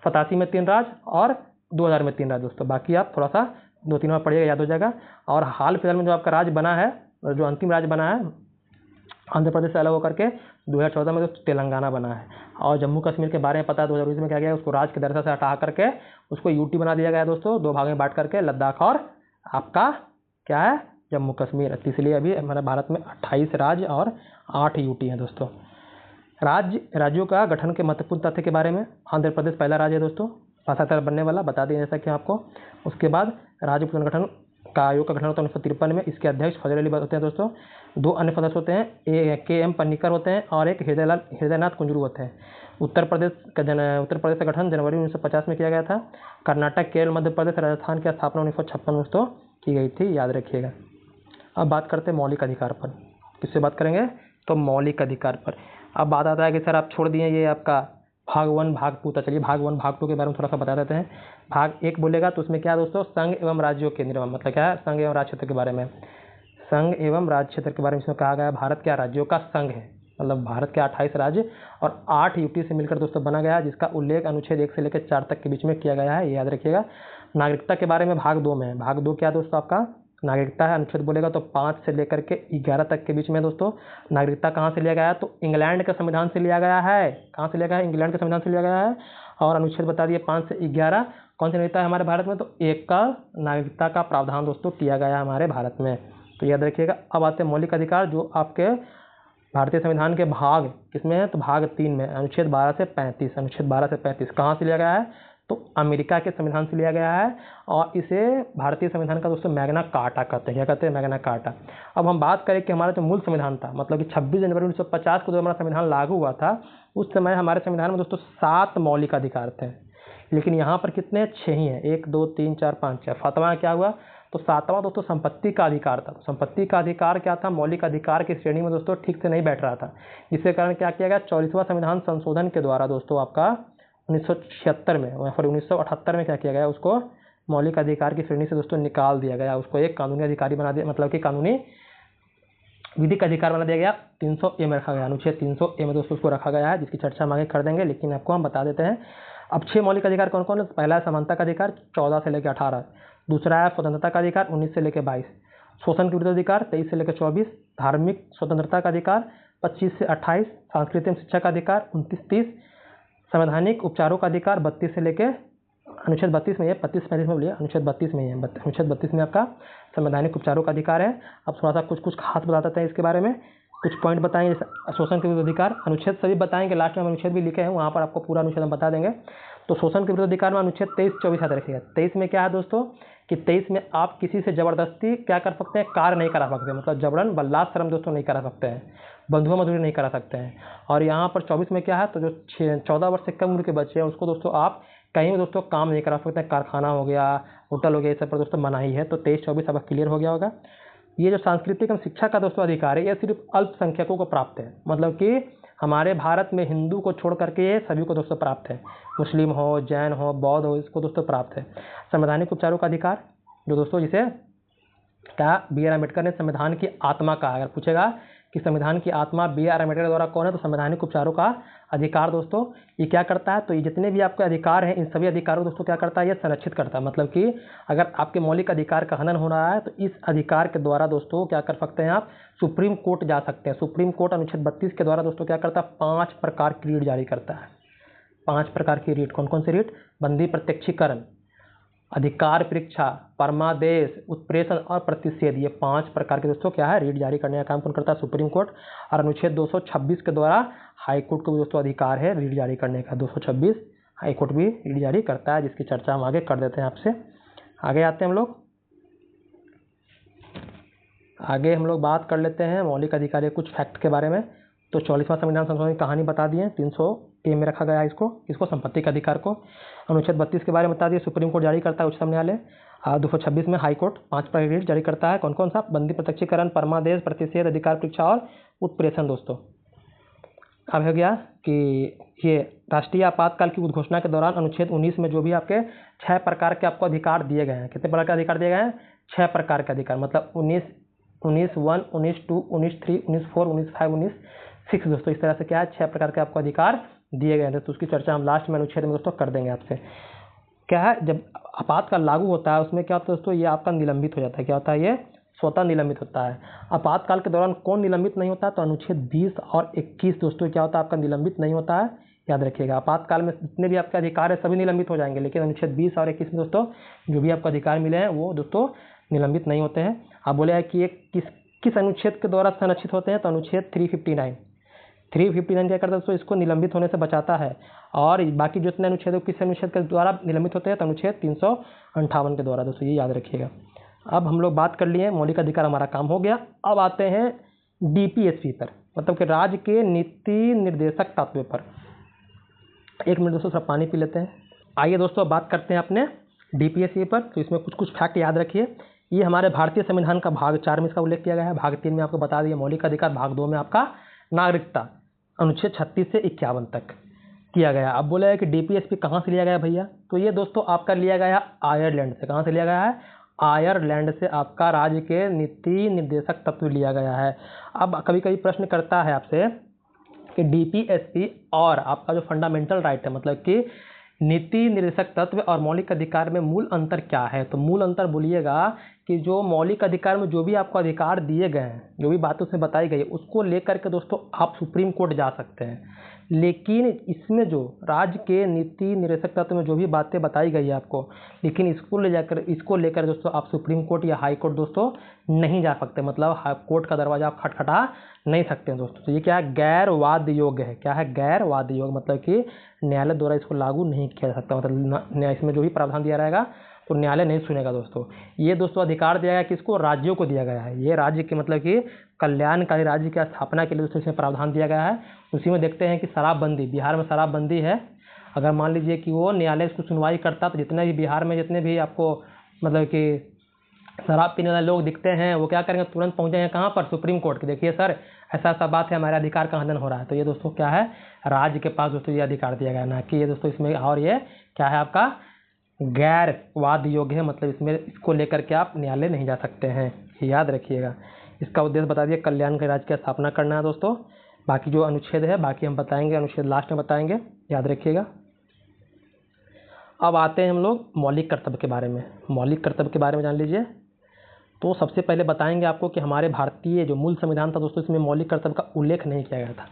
87 में 3 राज्य और 2000 में 3 राज्य दोस्तों। बाकी आप थोड़ा सा 2-3 बार पढ़िएगा, याद हो जाएगा। और हाल फिलहाल में जो आपका राज्य बना है, जो अंतिम राज्य बना है आंध्र प्रदेश से अलग होकर के 2014 में दोस्तों तेलंगाना बना है। और जम्मू कश्मीर के बारे में पता है, 2019 में क्या गया, उसको राज्य के दर्जा से हटा करके उसको यूटी बना दिया गया दोस्तों, 2 भाग में बांट करके, लद्दाख और आपका क्या है, जम्मू कश्मीर। इसलिए अभी हमारे भारत में 28 राज्य और 8 यूटी हैं दोस्तों। राज्यों का गठन के महत्वपूर्ण तथ्य के बारे में, आंध्र प्रदेश पहला राज्य है दोस्तों भाषा तरह बनने वाला, बता दिया जैसा कि आपको। उसके बाद राज्य पुनर्गठन का आयोग का गठन होता है 1953 में। इसके अध्यक्ष फजल अली होते हैं दोस्तों। 2 अन्य सदस्य होते हैं, KM पन्नीकर होते हैं और एक हृदयनाथ कुंजरू होते हैं। उत्तर प्रदेश का गठन जनवरी 1950 में किया गया था। कर्नाटक, केरल, मध्य प्रदेश, राजस्थान की स्थापना 1956 में दोस्तों की गई थी, याद रखिएगा। अब बात करते हैं मौलिक अधिकार पर। किससे बात करेंगे, तो मौलिक अधिकार पर। अब बात आता है कि सर आप छोड़ दिए ये आपका भाग 1 भाग 2, तो चलिए भाग 1 भाग 2 के बारे में थोड़ा सा बता देते हैं। भाग 1 बोलेगा तो उसमें क्या दोस्तों, संघ एवं राज्यों के निर्माण, मतलब क्या है, संघ एवं राज्य क्षेत्र के बारे में। संघ एवं राज्य क्षेत्र के बारे में इसमें कहा गया भारत क्या राज्यों का संघ है, मतलब भारत के 28 राज्य और 8 यूटी से मिलकर दोस्तों बना गया, जिसका उल्लेख अनुच्छेद 1 से लेकर 4 तक के बीच में किया गया है, ये याद रखिएगा। नागरिकता के बारे में भाग 2 में है। भाग 2 क्या दोस्तों, आपका नागरिकता है। अनुच्छेद बोलेगा तो 5 से लेकर के 11 तक के बीच में दोस्तों। नागरिकता कहाँ से लिया गया है, तो इंग्लैंड के संविधान से लिया गया है। कहाँ से लिया गया है, इंग्लैंड के संविधान से लिया गया है। और अनुच्छेद बता दिए 5 से 11 कौन सी नागरिकता है हमारे भारत में, तो एक का नागरिकता का प्रावधान दोस्तों किया गया है हमारे भारत में, तो याद रखिएगा। अब आते हैं मौलिक अधिकार, जो आपके भारतीय संविधान के भाग किसमें है, तो भाग 3 में, अनुच्छेद 12 से 35। अनुच्छेद 12 से 35 कहाँ से लिया गया है, तो अमेरिका के संविधान से लिया गया है। और इसे भारतीय संविधान का दोस्तों मैग्ना कार्टा कहते हैं। क्या कहते हैं, मैग्ना कार्टा। अब हम बात करें कि हमारा जो मूल संविधान था, मतलब कि 26 जनवरी 1950 को जो हमारा संविधान लागू हुआ था, उस समय हमारे संविधान में दोस्तों 7 मौलिक अधिकार थे, लेकिन यहाँ पर कितने, 6 ही हैं। 1 2 3 4 5 6। 7वां क्या हुआ, तो सातवां दोस्तों संपत्ति का अधिकार था। संपत्ति का अधिकार क्या था, मौलिक अधिकार की श्रेणी में दोस्तों ठीक से नहीं बैठ रहा था, जिसके कारण क्या किया गया, 44वां संविधान संशोधन के द्वारा दोस्तों आपका 1976 में या फिर 1978 में क्या किया गया, उसको मौलिक अधिकार की श्रेणी से दोस्तों निकाल दिया गया, उसको एक कानूनी अधिकारी बना दिया, मतलब कि कानूनी विधिक अधिकार बना दिया गया। 300A में रखा गया, अनुच्छेद 300A में दोस्तों उसको रखा गया है, जिसकी चर्चा हम आगे कर देंगे, लेकिन आपको हम बता देते हैं। अब 6 मौलिक अधिकार कौन कौन है। पहला है समानता का अधिकार 14 से लेकर 18। दूसरा है स्वतंत्रता का अधिकार 19 से लेकर 22। शोषण के विरुद्ध अधिकार 23 से लेकर 24। धार्मिक स्वतंत्रता का अधिकार 25 से 28। सांस्कृतिक शिक्षा का अधिकार 29-30। संवैधानिक उपचारों का अधिकार 32 से लेकर अनुच्छेद 32 में है, 35-35 में बोलिए, अनुच्छेद 32 में है, अनुच्छेद 32 में आपका संवैधानिक उपचारों का अधिकार है। अब थोड़ा सा कुछ खास बता देते हैं इसके बारे में, कुछ पॉइंट बताएंगे। शोषण के विरुद्ध अधिकार अनुच्छेद सभी बताएंगे, लास्ट में हम अनुच्छेद भी लिखे हैं, वहाँ पर आपको पूरा अनुच्छेद हम बता देंगे। तो शोषण के विरुद्ध अधिकार में अनुच्छेद 23-24 याद रखिएगा। 23 में क्या है दोस्तों कि 23 में आप किसी से जबरदस्ती क्या कर सकते हैं, कार्य नहीं करा सकते, मतलब जबरन बल्लाद श्रम दोस्तों नहीं करा सकते हैं, बंधुआ मजदूरी नहीं करा सकते हैं। और यहाँ पर 24 में क्या है, तो जो 14 वर्ष से कम उम्र के बच्चे हैं उसको दोस्तों आप कहीं भी दोस्तों काम नहीं करा सकते, कारखाना हो गया, होटल हो गया, ये सब पर दोस्तों मनाही है। तो 23-24 आपका क्लियर हो गया होगा। ये जो सांस्कृतिक एवं शिक्षा का दोस्तों अधिकार है, ये सिर्फ अल्पसंख्यकों को प्राप्त है, मतलब कि हमारे भारत में हिंदू को छोड़ करके ये सभी को दोस्तों प्राप्त है, मुस्लिम हो, जैन हो, बौद्ध हो, इसको दोस्तों प्राप्त है। संवैधानिक उपचारों का अधिकार जो दोस्तों जिसे क्या B.R. अम्बेडकर ने संविधान की आत्मा कहा। अगर पूछेगा कि संविधान की आत्मा B.R. अम्बेडकर द्वारा कौन है, तो संवैधानिक उपचारों का अधिकार दोस्तों ये क्या करता है, तो ये जितने भी आपके अधिकार हैं इन सभी अधिकारों दोस्तों क्या करता है, ये संरक्षित करता है। मतलब कि अगर आपके मौलिक अधिकार का हनन हो रहा है तो इस अधिकार के द्वारा दोस्तों क्या कर सकते हैं, आप सुप्रीम कोर्ट जा सकते हैं। सुप्रीम कोर्ट अनुच्छेद 32 के द्वारा दोस्तों क्या करता है, 5 प्रकार की रीट जारी करता है। 5 प्रकार की रीट, कौन कौन सी रीट, बंदी प्रत्यक्षीकरण, अधिकार परीक्षा, परमादेश, उत्प्रेषण और प्रतिषेध, ये 5 प्रकार के दोस्तों क्या है, रीट जारी करने का काम कौन करता है, सुप्रीम कोर्ट। और अनुच्छेद 226 के द्वारा हाई कोर्ट को भी दोस्तों अधिकार है रीट जारी करने का। 226 हाई कोर्ट भी रीट जारी करता है, जिसकी चर्चा हम आगे कर देते हैं आपसे। आगे आते हैं हम लोग, आगे हम लोग बात कर लेते हैं मौलिक अधिकार के कुछ फैक्ट के बारे में। तो 44वां संविधान संशोधन की कहानी बता दी है, 300A में रखा गया है इसको संपत्ति के अधिकार को। अनुच्छेद 32 के बारे में बता दिए, सुप्रीम कोर्ट जारी करता है उच्चतम न्यायालय। 226 में हाई कोर्ट 5 प्रकार रीट जारी करता है, कौन कौन सा, बंदी प्रत्यक्षीकरण, परमादेश, प्रतिषेध, अधिकार परीक्षा और उत्प्रेषण दोस्तों। अब हो गया कि ये राष्ट्रीय आपातकाल की उद्घोषणा के दौरान अनुच्छेद 19 में जो भी आपके 6 प्रकार के आपको अधिकार दिए गए हैं, कितने प्रकार के अधिकार दिए गए हैं, 6 प्रकार के अधिकार, मतलब 19(1), 19(2), 19(3), 19(4), 19(5), 19(6) दोस्तों, इस तरह से क्या है 6 प्रकार के आपको अधिकार दिए गए हैं। तो उसकी चर्चा हम लास्ट में अनुच्छेद में दोस्तों कर देंगे आपसे। क्या है, जब आपातकाल लागू होता है उसमें क्या होता है दोस्तों, ये आपका निलंबित हो जाता है। क्या होता है, ये स्वतः निलंबित होता है। आपातकाल के दौरान कौन निलंबित नहीं होता, तो अनुच्छेद 20 और 21 दोस्तों क्या होता है, आपका निलंबित नहीं होता है, याद रखिएगा। आपातकाल में जितने भी आपके अधिकार है सभी निलंबित हो जाएंगे, लेकिन अनुच्छेद 20 और 21 में दोस्तों जो भी आपको अधिकार मिले हैं वो दोस्तों निलंबित नहीं होते हैं। आप बोले हैं कि ये किस अनुच्छेद के द्वारा संरक्षित होते हैं, तो अनुच्छेद 359 क्या करता है दोस्तों, इसको निलंबित होने से बचाता है। और बाकी जितने अनुच्छेद किस अनुच्छेद के द्वारा निलंबित होते हैं, तो अनुच्छेद 358 के द्वारा दोस्तों, ये याद रखिएगा। अब हम लोग बात कर लिए मौलिक अधिकार, हमारा काम हो गया। अब आते हैं DPSP पर, मतलब कि राज्य के नीति निर्देशक तत्व पर। 1 मिनट दोस्तों, थोड़ा पानी पी लेते हैं। आइए दोस्तों बात करते हैं अपने DPSP पर। तो इसमें कुछ फैक्ट याद रखिए। ये हमारे भारतीय संविधान का भाग 4 में इसका उल्लेख किया गया है, भाग 3 में आपको बता दिया मौलिक अधिकार, भाग 2 में आपका नागरिकता अनुच्छेद 36 से 51 तक किया गया। अब बोला है कि DPSP कहाँ से लिया गया भैया, तो ये दोस्तों आपका लिया गया आयरलैंड से। कहाँ से लिया गया है, आयरलैंड से आपका राज्य के नीति निर्देशक तत्व लिया गया है। अब कभी कभी प्रश्न करता है आपसे कि DPSP और आपका जो फंडामेंटल राइट है, मतलब कि नीति निर्देशक तत्व और मौलिक अधिकार में मूल अंतर क्या है, तो मूल अंतर बोलिएगा कि जो मौलिक अधिकार में जो भी आपको अधिकार दिए गए हैं, जो भी बातें उसमें बताई गई है, उसको लेकर के दोस्तों आप सुप्रीम कोर्ट जा सकते हैं। लेकिन इसमें जो राज्य के नीति निर्देशक तत्व में जो भी बातें बताई गई है आपको, लेकिन इसको लेकर दोस्तों आप सुप्रीम कोर्ट या हाई कोर्ट दोस्तों नहीं जा सकते, मतलब हाई कोर्ट का दरवाजा आप खटखटा नहीं सकते हैं दोस्तों। तो ये क्या है, गैर वाद योग्य है। क्या है, गैर वाद योग्य, मतलब कि न्यायालय द्वारा इसको लागू नहीं किया जा सकता, मतलब इसमें जो भी प्रावधान दिया रहेगा तो न्यायालय नहीं सुनेगा दोस्तों। ये दोस्तों अधिकार दिया गया किसको, राज्यों को दिया गया है। ये राज्य के मतलब कि कल्याणकारी राज्य की स्थापना के लिए दोस्तों इसमें प्रावधान दिया गया है। उसी में देखते हैं कि शराबबंदी, बिहार में शराबबंदी है। अगर मान लीजिए कि वो न्यायालय इसको सुनवाई करता तो जितने भी बिहार में जितने भी आपको मतलब कि शराब पीने वाले लोग दिखते हैं वो क्या करेंगे, तुरंत पहुंच जाएंगे कहाँ पर, सुप्रीम कोर्ट की, देखिए सर ऐसा ऐसा बात है, हमारे अधिकार का हनन हो रहा है। तो ये दोस्तों क्या है, राज्य के पास दोस्तों ये अधिकार दिया गया, ना कि ये दोस्तों इसमें, और ये क्या है आपका गैर वाद योग्य है, मतलब इसमें इसको लेकर के आप न्यायालय नहीं जा सकते हैं, याद रखिएगा। इसका उद्देश्य बता दिए, कल्याणकारी राज्य की स्थापना करना है दोस्तों। बाकी जो अनुच्छेद है बाकी हम बताएंगे, अनुच्छेद लास्ट में बताएंगे, याद रखिएगा। अब आते हैं हम लोग मौलिक कर्तव्य के बारे में। मौलिक कर्तव्य के बारे में जान लीजिए। तो सबसे पहले बताएंगे आपको कि हमारे भारतीय जो मूल संविधान था दोस्तों, इसमें मौलिक कर्तव्य का उल्लेख नहीं किया गया था।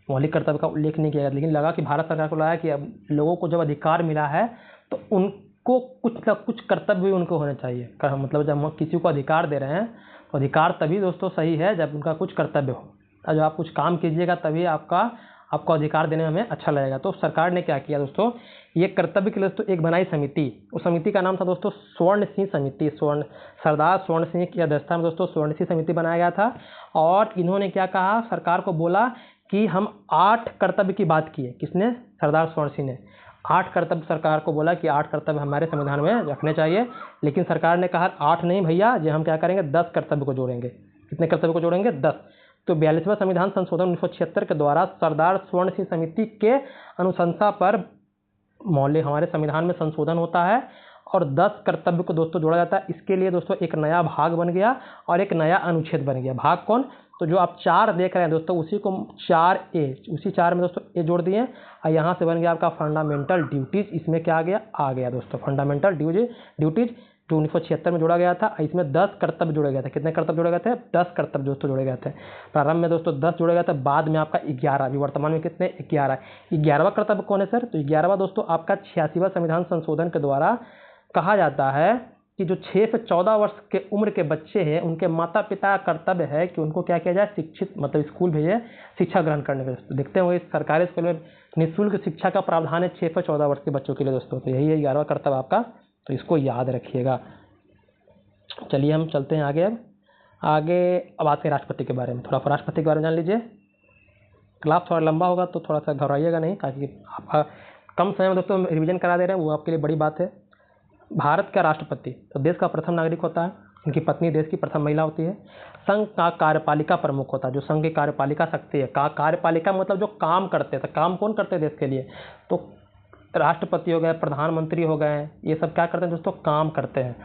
मौलिक कर्तव्य का उल्लेख नहीं किया गया, लेकिन लगा कि भारत सरकार को लगा कि अब लोगों को जब अधिकार मिला है तो उनको कुछ न कुछ कर्तव्य भी उनको होने चाहिए। मतलब जब हम किसी को अधिकार दे रहे हैं तो अधिकार तभी दोस्तों सही है जब उनका कुछ कर्तव्य हो, और जब आप कुछ काम कीजिएगा तभी आपको अधिकार देने में हमें अच्छा लगेगा। तो सरकार ने क्या किया दोस्तों, ये कर्तव्य के लिए दोस्तों एक बनाई समिति। उस समिति का नाम था दोस्तों स्वर्ण सिंह समिति। सरदार स्वर्ण सिंह की अध्यक्षता में दोस्तों स्वर्ण सिंह समिति बनाया गया था। और इन्होंने क्या कहा, सरकार को बोला कि हम 8 कर्तव्य की बात की है। किसने, सरदार स्वर्ण सिंह ने 8 कर्तव्य सरकार को बोला कि 8 कर्तव्य हमारे संविधान में रखने चाहिए। लेकिन सरकार ने कहा 8 नहीं भैया, ये हम क्या करेंगे 10 कर्तव्य को जोड़ेंगे। कितने कर्तव्य को जोड़ेंगे, 10। तो 42वां संविधान संशोधन 1976 के द्वारा सरदार स्वर्ण सिंह समिति के अनुशंसा पर हमारे संविधान में संशोधन होता है और 10 कर्तव्य को दोस्तों जोड़ा जाता है। इसके लिए दोस्तों एक नया भाग बन गया और एक नया अनुच्छेद बन गया। भाग कौन, तो जो आप 4 देख रहे हैं दोस्तों, उसी को 4A, उसी 4 में दोस्तों ए जोड़ दिए और यहाँ से बन गया आपका फंडामेंटल ड्यूटीज। इसमें क्या आ गया दोस्तों फंडामेंटल ड्यूटीज जो 1976 में जोड़ा गया था। इसमें 10 कर्तव्य जोड़े गए थे। कितने कर्तव्य जोड़े गए थे, 10 कर्तव्य दोस्तों जोड़े गए थे। प्रारंभ में दोस्तों 10 जोड़े गए थे, बाद में आपका 11, अभी वर्तमान में कितने 11। 11वां कर्तव्य कौन है सर, तो 11वां दोस्तों आपका 86वां संविधान संशोधन के द्वारा कहा जाता है कि जो 6 से 14 वर्ष के उम्र के बच्चे हैं उनके माता पिता का कर्तव्य है कि उनको क्या किया जाए, शिक्षित मतलब स्कूल भेजे शिक्षा ग्रहण करने के लिए। देखते हैं सरकारी स्कूल में निःशुल्क शिक्षा का प्रावधान है 6 से 14 वर्ष के बच्चों के लिए दोस्तों। तो यही है 11वां कर्तव्य आपका, तो इसको याद रखिएगा। चलिए हम चलते हैं आगे। अब आते हैं राष्ट्रपति के बारे में। थोड़ा राष्ट्रपति के बारे में जान लीजिए। क्लास थोड़ा लंबा होगा तो थोड़ा सा घबराइएगा नहीं, ताकि आप कम समय में दोस्तों रिवीजन करा दे रहे हैं, वो आपके लिए बड़ी बात है। भारत का राष्ट्रपति तो देश का प्रथम नागरिक होता है, उनकी पत्नी देश की प्रथम महिला होती है। संघ का कार्यपालिका प्रमुख होता है, जो संघ की कार्यपालिका शक्ति है। कार्यपालिका मतलब जो काम करते हैं, काम कौन करते हैं देश के लिए, तो राष्ट्रपति हो गए, प्रधानमंत्री हो गए, ये सब क्या करते हैं दोस्तों, काम करते हैं।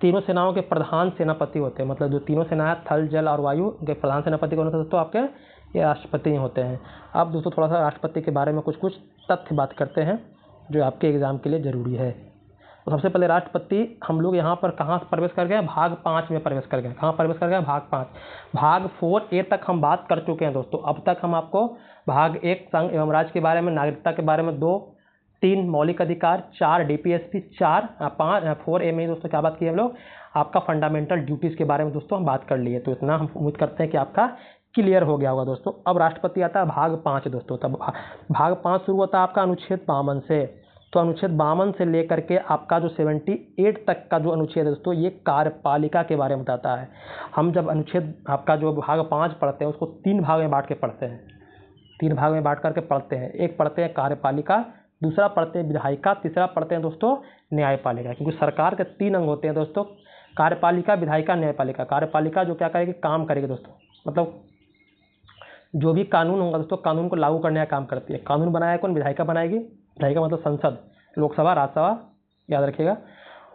तीनों सेनाओं के प्रधान सेनापति होते हैं, मतलब जो तीनों सेनाएं थल जल और वायु, उनके प्रधान सेनापति कौन होते हैं दोस्तों, आपके ये राष्ट्रपति होते हैं। अब दोस्तों थोड़ा सा राष्ट्रपति के बारे में कुछ तथ्य बात करते हैं जो आपके एग्जाम के लिए ज़रूरी है। तो सबसे पहले राष्ट्रपति हम लोग यहाँ पर कहाँ प्रवेश कर गए, भाग 5 में प्रवेश कर गए। कहाँ प्रवेश कर गए, भाग 5। भाग 4A तक हम बात कर चुके हैं दोस्तों। अब तक हम आपको भाग 1 संघ एवं राज्य के बारे में, नागरिकता के बारे में 2, 3 मौलिक अधिकार, 4 DPSP, 4A में दोस्तों क्या बात की हम लोग, आपका फंडामेंटल ड्यूटीज़ के बारे में दोस्तों हम बात कर लिए। तो इतना हम उम्मीद करते हैं कि आपका क्लियर हो गया होगा दोस्तों। अब राष्ट्रपति आता है भाग 5 दोस्तों। तब भाग 5 शुरू होता है आपका अनुच्छेद 52 से। तो अनुच्छेद 52 से लेकर के आपका जो 78 तक का जो अनुच्छेद है दोस्तों, ये कार्यपालिका के बारे में बताता है। हम जब अनुच्छेद आपका जो भाग 5 पढ़ते हैं उसको 3 भाग में बांट के पढ़ते हैं, 3 भाग में बांट करके पढ़ते हैं। एक पढ़ते हैं कार्यपालिका, दूसरा पढ़ते हैं विधायिका, तीसरा पढ़ते हैं दोस्तों न्यायपालिका। क्योंकि सरकार के 3 अंग होते हैं दोस्तों, कार्यपालिका, विधायिका, न्यायपालिका। कार्यपालिका जो क्या करेगी, काम करेगी दोस्तों, मतलब जो भी कानून होगा दोस्तों, कानून को लागू करने का काम करती है। कानून बनाया कौन, विधायिका बनाएगी। विधायिका मतलब संसद, लोकसभा, राज्यसभा, याद रखिएगा।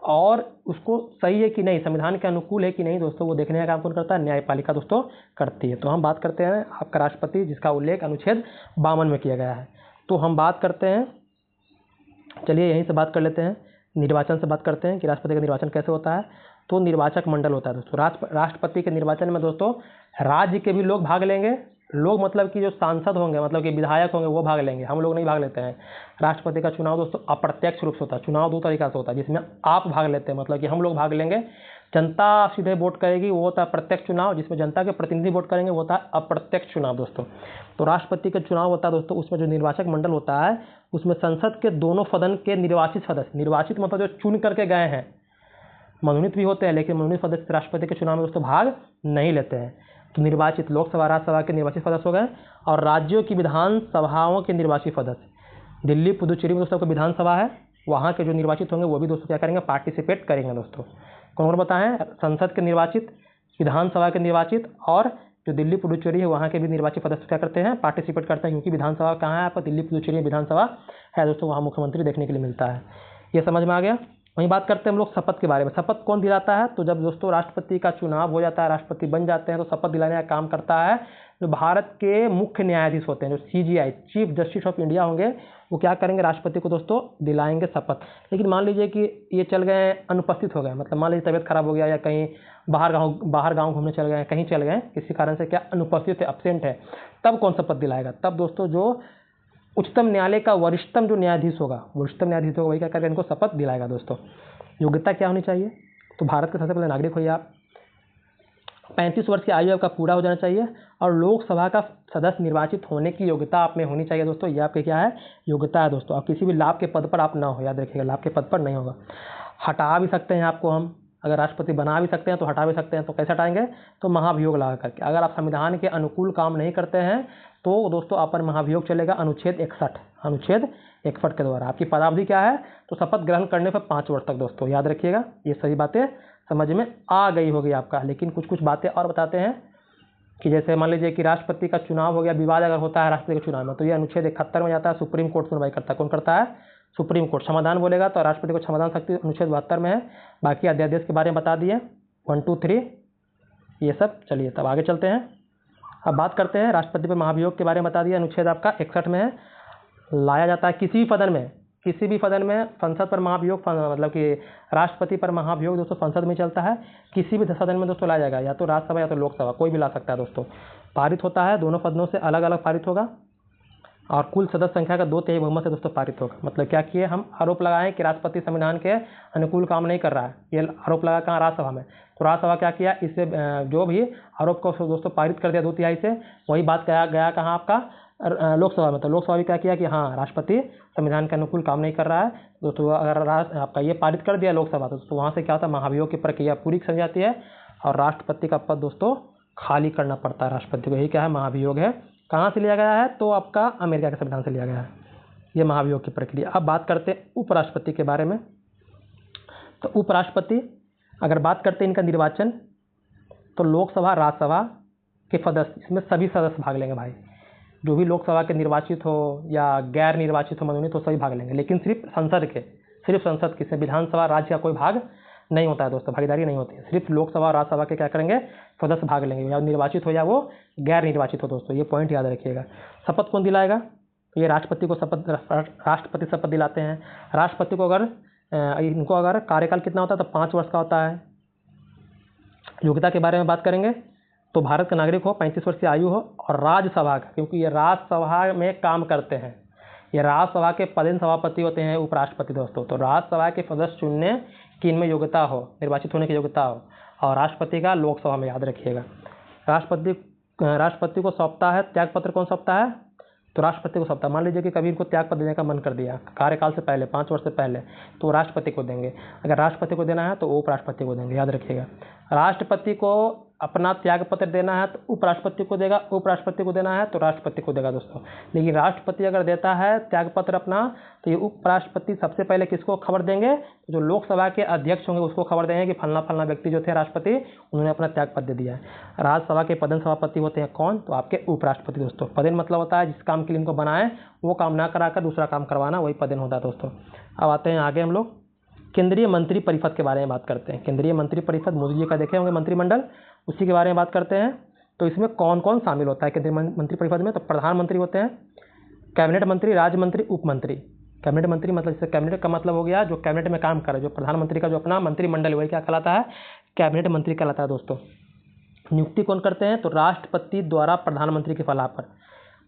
और उसको सही है कि नहीं, संविधान के अनुकूल है कि नहीं दोस्तों, वो देखने का काम कौन करता है, न्यायपालिका दोस्तों करती है। तो हम बात करते हैं आपका राष्ट्रपति, जिसका उल्लेख अनुच्छेद 52 में किया गया है। तो हम बात करते हैं, चलिए यहीं से बात कर लेते हैं, निर्वाचन से बात करते हैं कि राष्ट्रपति का निर्वाचन कैसे होता है। तो निर्वाचक मंडल होता है दोस्तों। राष्ट्रपति के निर्वाचन में दोस्तों राज्य के भी लोग भाग लेंगे। लोग मतलब कि जो सांसद होंगे, मतलब कि विधायक होंगे, वो भाग लेंगे, हम लोग नहीं भाग लेते हैं। राष्ट्रपति का चुनाव दोस्तों अप्रत्यक्ष रूप से होता है। चुनाव 2 तरीका से होता है, जिसमें आप भाग लेते हैं, मतलब कि हम लोग भाग लेंगे, जनता सीधे वोट करेगी, वो होता है प्रत्यक्ष चुनाव। जिसमें जनता के प्रतिनिधि वोट करेंगे, वो होता है अप्रत्यक्ष चुनाव दोस्तों। तो राष्ट्रपति का चुनाव होता है दोस्तों, उसमें जो निर्वाचक मंडल होता है, उसमें संसद के दोनों सदन के निर्वाचित सदस्य, निर्वाचित मतलब जो चुन करके गए हैं, मनोनीत भी होते हैं, लेकिन मनोनीत सदस्य राष्ट्रपति के चुनाव में दोस्तों भाग नहीं लेते हैं। तो निर्वाचित लोकसभा, राज्यसभा के निर्वाचित सदस्य हो गए, और राज्यों की विधानसभाओं के निर्वाचित सदस्य। दिल्ली, पुदुचेरी में दोस्तों को विधानसभा है, वहाँ के जो निर्वाचित होंगे वो भी दोस्तों क्या करेंगे, पार्टिसिपेट करेंगे दोस्तों। कौन कौन बताएं? संसद के निर्वाचित, विधानसभा के निर्वाचित, और जो दिल्ली पुडुचेरी है वहाँ के भी निर्वाचित सदस्य क्या करते हैं? पार्टिसिपेट करते हैं, क्योंकि विधानसभा कहाँ है आपका? दिल्ली पुडुचेरी विधानसभा है दोस्तों, वहाँ मुख्यमंत्री देखने के लिए मिलता है। ये समझ में आ गया। वहीं बात करते हैं हम लोग शपथ के बारे में। शपथ कौन दिलाता है? तो जब दोस्तों राष्ट्रपति का चुनाव हो जाता है, राष्ट्रपति बन जाते हैं, तो शपथ दिलाने का काम करता है जो भारत के मुख्य न्यायाधीश होते हैं, जो CJI chief justice of India होंगे, वो क्या करेंगे? राष्ट्रपति को दोस्तों दिलाएंगे शपथ। लेकिन मान लीजिए कि ये चल गए, अनुपस्थित हो गए, मतलब मान लीजिए तबियत खराब हो गया या कहीं बाहर गाँव घूमने चल गए, कहीं चल गए, किसी कारण से क्या अनुपस्थित है, एब्सेंट है, तब कौन शपथ दिलाएगा? तब दोस्तों जो उच्चतम न्यायालय का वरिष्ठतम जो न्यायाधीश होगा, वही क्या करेगा? इनको शपथ दिलाएगा दोस्तों। योग्यता क्या होनी चाहिए? तो भारत के सबसे पहले नागरिक होइए आप, 35 वर्ष की आयु आपका पूरा हो जाना चाहिए, और लोकसभा का सदस्य निर्वाचित होने की योग्यता आप में होनी चाहिए दोस्तों। ये आपके क्या है? योग्यता है दोस्तों। और किसी भी लाभ के पद पर आप ना हो, याद रखिएगा, लाभ के पद पर नहीं होगा। हटा भी सकते हैं आपको हम, अगर राष्ट्रपति बना भी सकते हैं तो हटा भी सकते हैं। तो कैसे हटाएंगे? तो महाभियोग लगा करके। अगर आप संविधान के अनुकूल काम नहीं करते हैं तो दोस्तों आप पर महाभियोग चलेगा, अनुच्छेद 61 के द्वारा। आपकी पदावधि क्या है? तो शपथ ग्रहण करने पर 5 वर्ष तक दोस्तों, याद रखिएगा। ये सभी बातें समझ में आ गई होगी आपका। लेकिन कुछ बातें और बताते हैं कि जैसे मान लीजिए कि राष्ट्रपति का चुनाव हो गया, विवाद अगर होता है राष्ट्रपति के चुनाव में, तो ये अनुच्छेद 71 में जाता है, सुप्रीम कोर्ट सुनवाई करता है। कौन करता है? Supreme court. समाधान बोलेगा तो राष्ट्रपति को समाधान शक्ति अनुच्छेद 72 में है। बाकी अध्यादेश के बारे में बता दिए, 1, 2, 3 ये सब। चलिए तब आगे चलते हैं। अब बात करते हैं राष्ट्रपति पर महाभियोग के बारे में। बता दिया अनुच्छेद आपका 61 में है। लाया जाता है किसी भी सदन में संसद पर महाभियोग, मतलब कि राष्ट्रपति पर महाभियोग दोस्तों संसद में चलता है। किसी भी सदन में दोस्तों लाया जाएगा, या तो राज्यसभा या तो लोकसभा, कोई भी ला सकता है दोस्तों। पारित होता है, दोनों सदनों से अलग अलग पारित होगा, और कुल सदस्य संख्या का 2/3 बहुमत से दोस्तों पारित होगा। मतलब क्या किए हम? आरोप लगाएं कि राष्ट्रपति संविधान के अनुकूल काम नहीं कर रहा है। ये आरोप लगा कहाँ? राज्यसभा में। तो राज्यसभा क्या किया? इससे जो भी आरोप को दोस्तों पारित कर दिया 2/3 से। वही बात गया कहाँ आपका? लोकसभा में। तो लोकसभा भी क्या किया कि हाँ, राष्ट्रपति संविधान के अनुकूल काम नहीं कर रहा है दोस्तों। अगर आपका ये पारित कर दिया लोकसभा, तो वहाँ से क्या होता है? महाभियोग की प्रक्रिया पूरी समझ जाती है, और राष्ट्रपति का पद दोस्तों खाली करना पड़ता है राष्ट्रपति को। यही क्या है? महाभियोग है। कहाँ से लिया गया है? तो आपका अमेरिका के संविधान से लिया गया है ये महाभियोग की प्रक्रिया। अब बात करते हैं उपराष्ट्रपति के बारे में। तो उपराष्ट्रपति अगर बात करते हैं इनका निर्वाचन, तो लोकसभा, राज्यसभा के सदस्य, इसमें सभी सदस्य भाग लेंगे भाई। जो भी लोकसभा के निर्वाचित हो या गैर निर्वाचित हो, मनोनीत हो, सभी भाग लेंगे। लेकिन सिर्फ संसद के, इसमें विधानसभा, राज्य का कोई भाग नहीं होता है दोस्तों, भागीदारी नहीं होती है। सिर्फ लोकसभा और राज्यसभा के क्या करेंगे? सदस्य भाग लेंगे, या निर्वाचित हो या वो गैर निर्वाचित हो दोस्तों। ये पॉइंट याद रखिएगा। शपथ कौन दिलाएगा? ये राष्ट्रपति शपथ दिलाते हैं। राष्ट्रपति को अगर कार्यकाल कितना होता है? तो 5 वर्ष का होता है। योग्यता के बारे में बात करेंगे तो भारत का नागरिक हो, 35 वर्ष की आयु हो, और राज्यसभा का, क्योंकि ये राज्यसभा में काम करते हैं, ये राज्यसभा के पदेन सभापति होते हैं उपराष्ट्रपति दोस्तों। तो राज्यसभा के सदस्य चुनने की इनमें योग्यता हो, निर्वाचित होने की योग्यता हो, और राष्ट्रपति का लोकसभा में, याद रखिएगा। राष्ट्रपति को सौंपता है त्यागपत्र। कौन सौंपता है? तो राष्ट्रपति को सौंपता है। मान लीजिए कि कभी इनको त्यागपत्र देने का मन कर दिया कार्यकाल से पहले, 5 वर्ष से पहले, तो राष्ट्रपति को देंगे। अगर राष्ट्रपति को देना है तो उपराष्ट्रपति को देंगे, याद रखिएगा। राष्ट्रपति को अपना त्यागपत्र देना है तो उपराष्ट्रपति को देगा, उपराष्ट्रपति को देना है तो राष्ट्रपति को देगा दोस्तों। लेकिन राष्ट्रपति अगर देता है त्यागपत्र अपना, तो ये उपराष्ट्रपति सबसे पहले किसको खबर देंगे? जो लोकसभा के अध्यक्ष होंगे उसको खबर देंगे कि फलना व्यक्ति जो थे राष्ट्रपति, उन्होंने अपना त्यागपत्र दे दिया है। राज्यसभा के पदेन सभापति होते हैं कौन? तो आपके उपराष्ट्रपति दोस्तों। पदेन मतलब होता है जिस काम के लिए इनको बनाए वो काम ना कराकर दूसरा काम करवाना, वही पदेन होता है दोस्तों। अब आते हैं आगे हम लोग केंद्रीय मंत्री परिषद के बारे में बात करते हैं। केंद्रीय मंत्री परिषद, मोदी जी का देखे होंगे मंत्रिमंडल, उसी के बारे में बात करते हैं। तो इसमें कौन कौन शामिल होता है केंद्रीय मंत्री परिषद में? तो प्रधानमंत्री होते हैं, कैबिनेट मंत्री, राज्य मंत्री, उप मंत्री। कैबिनेट मंत्री मतलब जैसे कैबिनेट का मतलब हो गया जो कैबिनेट में काम करे, जो प्रधानमंत्री का जो अपना मंत्रिमंडल है वही क्या कहलाता है? कैबिनेट मंत्री कहलाता है दोस्तों। नियुक्ति कौन करते हैं? तो राष्ट्रपति द्वारा प्रधानमंत्री की सलाह पर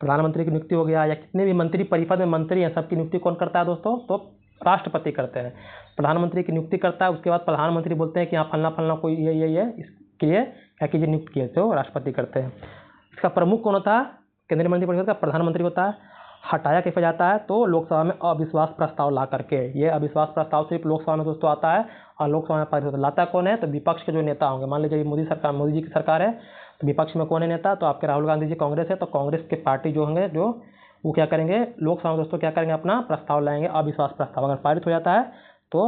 प्रधानमंत्री की नियुक्ति हो गया, या कितने भी मंत्री परिषद में मंत्री हैं सबकी नियुक्ति कौन करता है दोस्तों? तो राष्ट्रपति करते हैं। प्रधानमंत्री की नियुक्ति करता है, उसके बाद प्रधानमंत्री बोलते हैं कि हाँ फलना कोई ये इसके लिए क्या कीजिए, नियुक्त किए, तो राष्ट्रपति करते हैं। इसका प्रमुख कौन होता है? केंद्रीय मंत्री परिषद का प्रधानमंत्री होता है। हटाया कैसे जाता है? तो लोकसभा में अविश्वास प्रस्ताव ला करके। ये अविश्वास प्रस्ताव सिर्फ लोकसभा में दोस्तों आता है, और लोकसभा में पारित होता है। लाता कौन है? तो विपक्ष के जो नेता होंगे। मान लीजिए मोदी जी की सरकार है, तो विपक्ष में कौन है नेता? तो आपके राहुल गांधी जी कांग्रेस है, तो कांग्रेस के पार्टी जो होंगे वो क्या करेंगे? लोकसभा में दोस्तों क्या करेंगे? अपना प्रस्ताव लाएंगे, अविश्वास प्रस्ताव। अगर पारित हो जाता है तो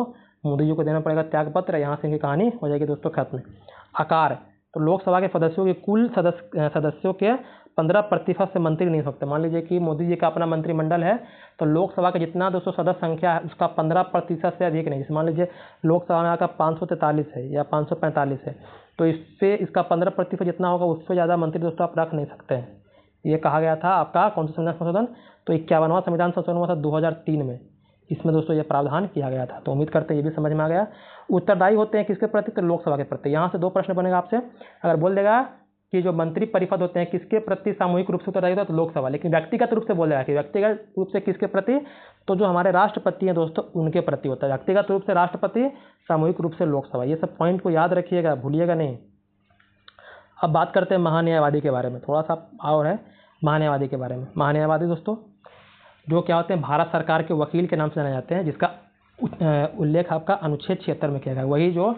मोदी जी को देना पड़ेगा त्याग पत्र, यहाँ से इनकी कहानी हो जाएगी दोस्तों खत्म। आकार, तो लोकसभा के सदस्यों के कुल सदस्यों के 15% से मंत्री नहीं हो सकते। मान लीजिए कि मोदी जी का अपना मंत्रिमंडल है, तो लोकसभा का जितना दोस्तों सदस्य संख्या है उसका 15% से अधिक नहीं। जैसे मान लीजिए लोकसभा में आपका 543 है या 545 है, तो इससे इसका 15% जितना होगा उससे ज़्यादा मंत्री दोस्तों आप रख नहीं सकते हैं। ये कहा गया था आपका कौन सा संविधान संशोधन, तो 51वां संविधान संशोधन हुआ था 2003 में, इसमें दोस्तों ये प्रावधान किया गया था। तो उम्मीद करते हैं ये भी समझ में आ गया। उत्तरदायी होते हैं किसके प्रति, तो लोकसभा के प्रति। यहाँ से 2 प्रश्न बनेगा आपसे, अगर बोल देगा कि जो मंत्री परिषद होते हैं किसके प्रति सामूहिक रूप से उत्तरदायी होता है, तो लोकसभा। लेकिन व्यक्तिगत रूप से बोल देगा कि व्यक्तिगत रूप से किसके प्रति, तो जो हमारे राष्ट्रपति हैं दोस्तों उनके प्रति होता है। व्यक्तिगत रूप से राष्ट्रपति, सामूहिक रूप से लोकसभा। ये सब पॉइंट को याद रखिएगा, भूलिएगा नहीं। अब बात करते हैं महान्यायवादी के बारे में, थोड़ा सा और है महान्यायवादी के बारे में। महान्यायवादी दोस्तों जो क्या होते हैं, भारत सरकार के वकील के नाम से जाने जाते हैं, जिसका उल्लेख आपका अनुच्छेद 76 में किया गया है। वही जो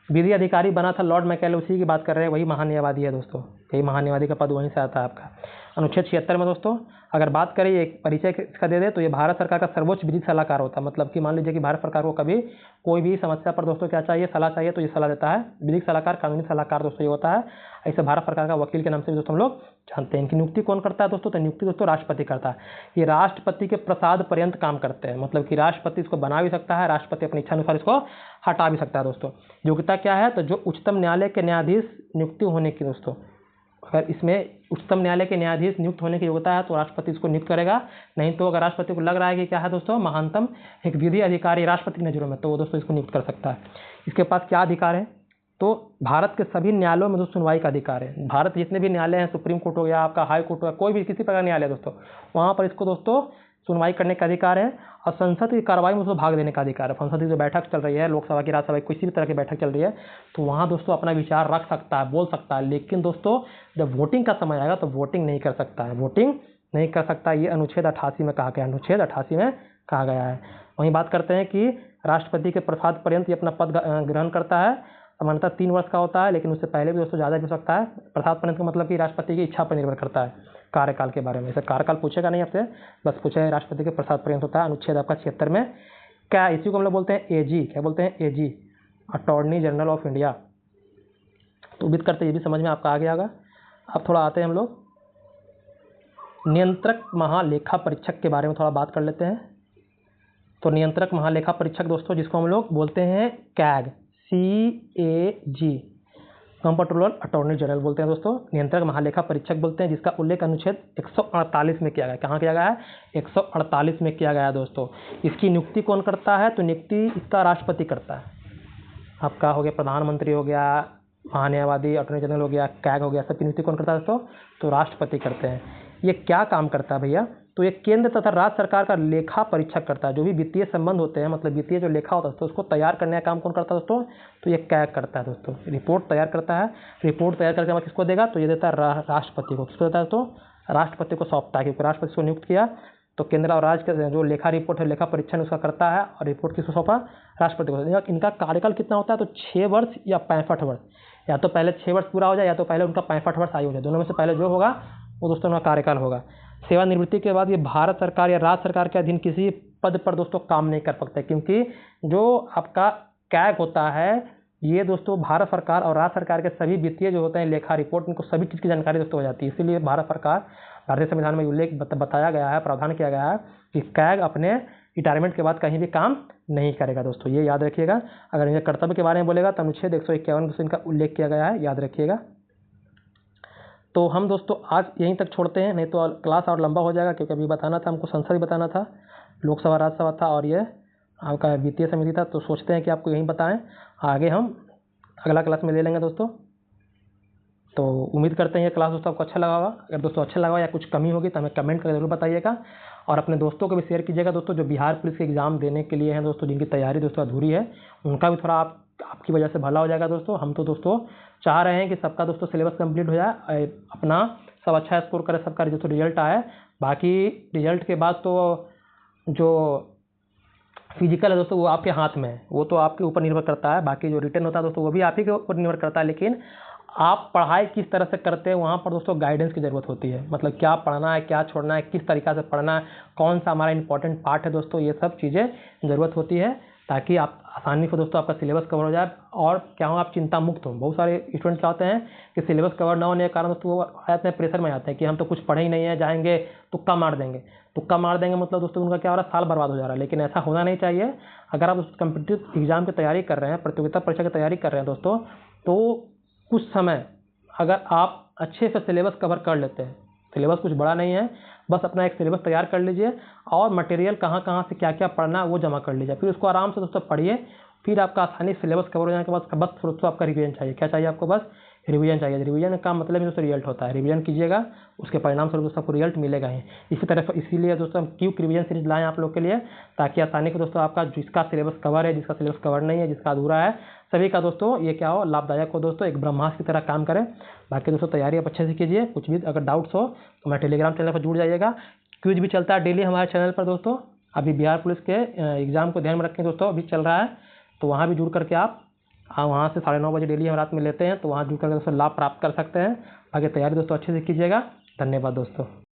विधि अधिकारी बना था लॉर्ड मैकेले, उसी की बात कर रहे हैं, वही महान्यायवादी है दोस्तों। यही महान्यायवादी का पद वहीं से आता है आपका अनुच्छेद 76 में दोस्तों। अगर बात करें एक परिचय इसका दे दे, तो ये भारत सरकार का सर्वोच्च विधिक सलाहकार होता है। मतलब कि मान लीजिए कि भारत सरकार को कभी कोई भी समस्या पर दोस्तों क्या चाहिए, सलाह चाहिए, तो ये सलाह देता है। विधिक सलाहकार, कानूनी सलाहकार दोस्तों ये होता है। ऐसे भारत सरकार का वकील के नाम से दोस्तों हम लोग जानते हैं। इनकी नियुक्ति कौन करता है दोस्तों, तो नियुक्ति दोस्तों राष्ट्रपति करता है। ये राष्ट्रपति के प्रसाद पर्यंत काम करते हैं, मतलब कि राष्ट्रपति इसको बना भी सकता है, राष्ट्रपति अपनी इच्छा अनुसार इसको हटा भी सकता है दोस्तों। योग्यता क्या है, तो जो उच्चतम न्यायालय के न्यायाधीश नियुक्ति होने की दोस्तों, अगर इसमें उच्चतम न्यायालय के न्यायाधीश नियुक्त होने की योग्यता है तो राष्ट्रपति इसको नियुक्त करेगा। नहीं तो अगर राष्ट्रपति को लग रहा है कि क्या है दोस्तों महानतम एक विधि अधिकारी राष्ट्रपति की नजरों में, तो वो दोस्तों इसको नियुक्त कर सकता है। इसके पास क्या अधिकार है, तो भारत के सभी न्यायालयों में दोस्तों सुनवाई का अधिकार है। भारत जितने भी न्यायालय हैं, सुप्रीम कोर्ट हो गया, आपका हाई कोर्ट हो गया, कोई भी किसी प्रकार न्यायालय दोस्तों, वहाँ पर इसको दोस्तों सुनवाई करने का अधिकार है। और संसद की कार्रवाई में उसको भाग देने का अधिकार है। संसद की जो बैठक चल रही है, लोकसभा की, राज्यसभा की, किसी भी तरह की बैठक चल रही है, तो वहाँ दोस्तों अपना विचार रख सकता है, बोल सकता है। लेकिन दोस्तों जब वोटिंग का समय आएगा तो वोटिंग नहीं कर सकता है, वोटिंग नहीं कर सकता। ये अनुच्छेद 88 में कहा गया, अनुच्छेद 88 में कहा गया है। वहीं बात करते हैं कि राष्ट्रपति के प्रसाद पर्यंत ये अपना पद ग्रहण करता है। सामान्यतः 3 वर्ष का होता है, लेकिन उससे पहले भी दोस्तों ज़्यादा भी हो सकता है। प्रसाद पर्यंत का मतलब कि राष्ट्रपति की इच्छा पर निर्भर करता है कार्यकाल के बारे में। ऐसे कार्यकाल पूछेगा नहीं आपसे, बस पूछे राष्ट्रपति के प्रसाद पर्यंत होता है। अनुच्छेद आपका 76 में क्या, इसी को हम लोग बोलते हैं एजी, क्या बोलते हैं एजी, अटॉर्नी जनरल ऑफ इंडिया। तो उम्मीद करते ये भी समझ में आपका आ गया होगा। अब थोड़ा आते हैं हम लोग नियंत्रक महालेखा परीक्षक के बारे में थोड़ा बात कर लेते हैं। तो नियंत्रक महालेखा परीक्षक दोस्तों जिसको हम लोग बोलते हैं CAG, CAG, comptroller attorney general बोलते हैं दोस्तों, नियंत्रक महालेखा परीक्षक बोलते हैं, जिसका उल्लेख अनुच्छेद 148 में किया गया है। कहाँ किया गया है, 148 में किया गया है दोस्तों। इसकी नियुक्ति कौन करता है, तो नियुक्ति इसका राष्ट्रपति करता है। आपका हो गया प्रधानमंत्री हो गया, महान्यायवादी, अटॉर्नी जनरल हो गया, कैग हो गया, सबकी नियुक्ति कौन करता है दोस्तों, तो राष्ट्रपति करते हैं। ये क्या काम करता है भैया, तो ये केंद्र तथा राज्य सरकार का लेखा परीक्षक करता है। जो भी वित्तीय संबंध होते हैं, मतलब वित्तीय जो लेखा होता है दोस्तों, उसको तैयार करने का काम कौन करता है दोस्तों, तो ये कैग करता है दोस्तों। रिपोर्ट तैयार करता है, रिपोर्ट तैयार करके बाद किसको देगा, तो ये देता है राष्ट्रपति को। किसको देता है दोस्तों, राष्ट्रपति को सौंपता है, क्योंकि राष्ट्रपति को नियुक्त किया तो केंद्र और राज्य का जो लेखा रिपोर्ट है, लेखा परीक्षण उसका करता है, और रिपोर्ट किसको सौंपा, राष्ट्रपति को। इनका कार्यकाल कितना होता है, तो 6 वर्ष या 65 वर्ष, या तो पहले 6 वर्ष पूरा हो जाए या तो पहले उनका 65 वर्ष आयु हो जाए, दोनों में से पहले जो होगा वो दोस्तों उनका कार्यकाल होगा। सेवानिवृत्ति के बाद ये भारत सरकार या राज्य सरकार के अधीन किसी पद पर दोस्तों काम नहीं कर सकते, क्योंकि जो आपका कैग होता है ये दोस्तों भारत सरकार और राज्य सरकार के सभी वित्तीय जो होते हैं लेखा रिपोर्ट, इनको सभी चीज़ की जानकारी दोस्तों हो जाती है। इसीलिए भारत सरकार, भारतीय संविधान में उल्लेख बताया गया है, प्रावधान किया गया है कि कैग अपने रिटायरमेंट के बाद कहीं भी काम नहीं करेगा दोस्तों, ये याद रखिएगा। अगर इनके कर्तव्य के बारे में बोलेगा तो अनुच्छेद 151 में इनका उल्लेख किया गया है, याद रखिएगा। तो हम दोस्तों आज यहीं तक छोड़ते हैं, नहीं तो क्लास और लंबा हो जाएगा, क्योंकि अभी बताना था हमको, संसद भी बताना था, लोकसभा राज्यसभा था, और ये आपका वित्तीय समिति था। तो सोचते हैं कि आपको यहीं बताएं, आगे हम अगला क्लास में ले लेंगे दोस्तों। तो उम्मीद करते हैं ये क्लास दोस्तों आपको अच्छा लगा होगा। अगर दोस्तों अच्छा लगा या कुछ कमी होगी तो हमें कमेंट करके जरूर बताइएगा, और अपने दोस्तों को भी शेयर कीजिएगा दोस्तों, जो बिहार पुलिस के एग्ज़ाम देने के लिए हैं दोस्तों, जिनकी तैयारी दोस्तों अधूरी है, उनका भी थोड़ा आपकी वजह से भला हो जाएगा दोस्तों। हम तो दोस्तों चाह रहे हैं कि सबका दोस्तों सिलेबस कंप्लीट हो जाए, अपना सब अच्छा स्कोर करे, सबका दोस्तों रिजल्ट आए। बाकी रिजल्ट के बाद तो जो फिजिकल है दोस्तों वो आपके हाथ में है, वो तो आपके ऊपर निर्भर करता है। बाकी जो रिटर्न होता है दोस्तों वो भी आप ही के ऊपर निर्भर करता है, लेकिन आप पढ़ाई किस तरह से करते हैं वहाँ पर दोस्तों गाइडेंस की ज़रूरत होती है। मतलब क्या पढ़ना है, क्या छोड़ना है, किस तरीक़ा से पढ़ना है, कौन सा हमारा इंपॉर्टेंट पार्ट है दोस्तों, ये सब चीज़ें ज़रूरत होती है। ताकि आप आसानी से दोस्तों आपका सिलेबस कवर हो जाए और क्या हो, आप चिंता मुक्त हो। बहुत सारे स्टूडेंट क्या होते हैं कि सिलेबस कवर ना होने के कारण दोस्तों वो आ जाते हैं, प्रेशर में आते हैं कि हम तो कुछ पढ़े ही नहीं है, जाएंगे तुक्का मार देंगे। तुक्का मार देंगे मतलब दोस्तों उनका क्या हो रहा है, साल बर्बाद हो जा रहा है। लेकिन ऐसा होना नहीं चाहिए। अगर आप कम्पिटिटिव एग्जाम की तैयारी कर रहे हैं, प्रतियोगिता परीक्षा की तैयारी कर रहे हैं दोस्तों, तो कुछ समय अगर आप अच्छे से सिलेबस कवर कर लेते हैं, सिलेबस कुछ बड़ा नहीं है, बस अपना एक सिलेबस तैयार कर लीजिए और मटेरियल कहाँ कहाँ से क्या क्या पढ़ना है वो जमा कर लीजिए। फिर उसको आराम से दोस्तों पढ़िए, फिर आपका आसानी से सिलेबस कवर हो जाने के बाद बस दोस्तों आपका रिवीजन चाहिए। क्या चाहिए आपको? बस रिवीजन चाहिए। रिवीजन का मतलब ही दोस्तों रिजल्ट होता है। रिवीजन कीजिएगा, उसके परिणाम स्वरूप दोस्तों आपको रिजल्ट मिलेगा ही। इसी तरह इसीलिए दोस्तों हम क्विक रिवीजन सीरीज लाएँ आप लोग के लिए, ताकि आसानी से दोस्तों आपका जिसका सिलेबस कवर है, जिसका सिलेबस कवर नहीं है, जिसका अधूरा है, सभी का दोस्तों ये क्या हो, लाभदायक हो दोस्तों, एक ब्रह्मास्त्र की तरह काम करें। बाकी दोस्तों तैयारी आप अच्छे से कीजिए। कुछ भी अगर डाउट्स हो तो हमारे टेलीग्राम चैनल पर जुड़ जाइएगा। क्विज भी चलता है डेली हमारे चैनल पर दोस्तों। अभी बिहार पुलिस के एग्ज़ाम को ध्यान में रखें दोस्तों, अभी चल रहा है, तो वहाँ भी जुड़ करके आप वहाँ से 9:30 बजे डेली हम रात में लेते हैं, तो वहाँ जुड़ करके दोस्तों लाभ प्राप्त कर सकते हैं। आगे तैयारी दोस्तों अच्छे से कीजिएगा। धन्यवाद दोस्तों।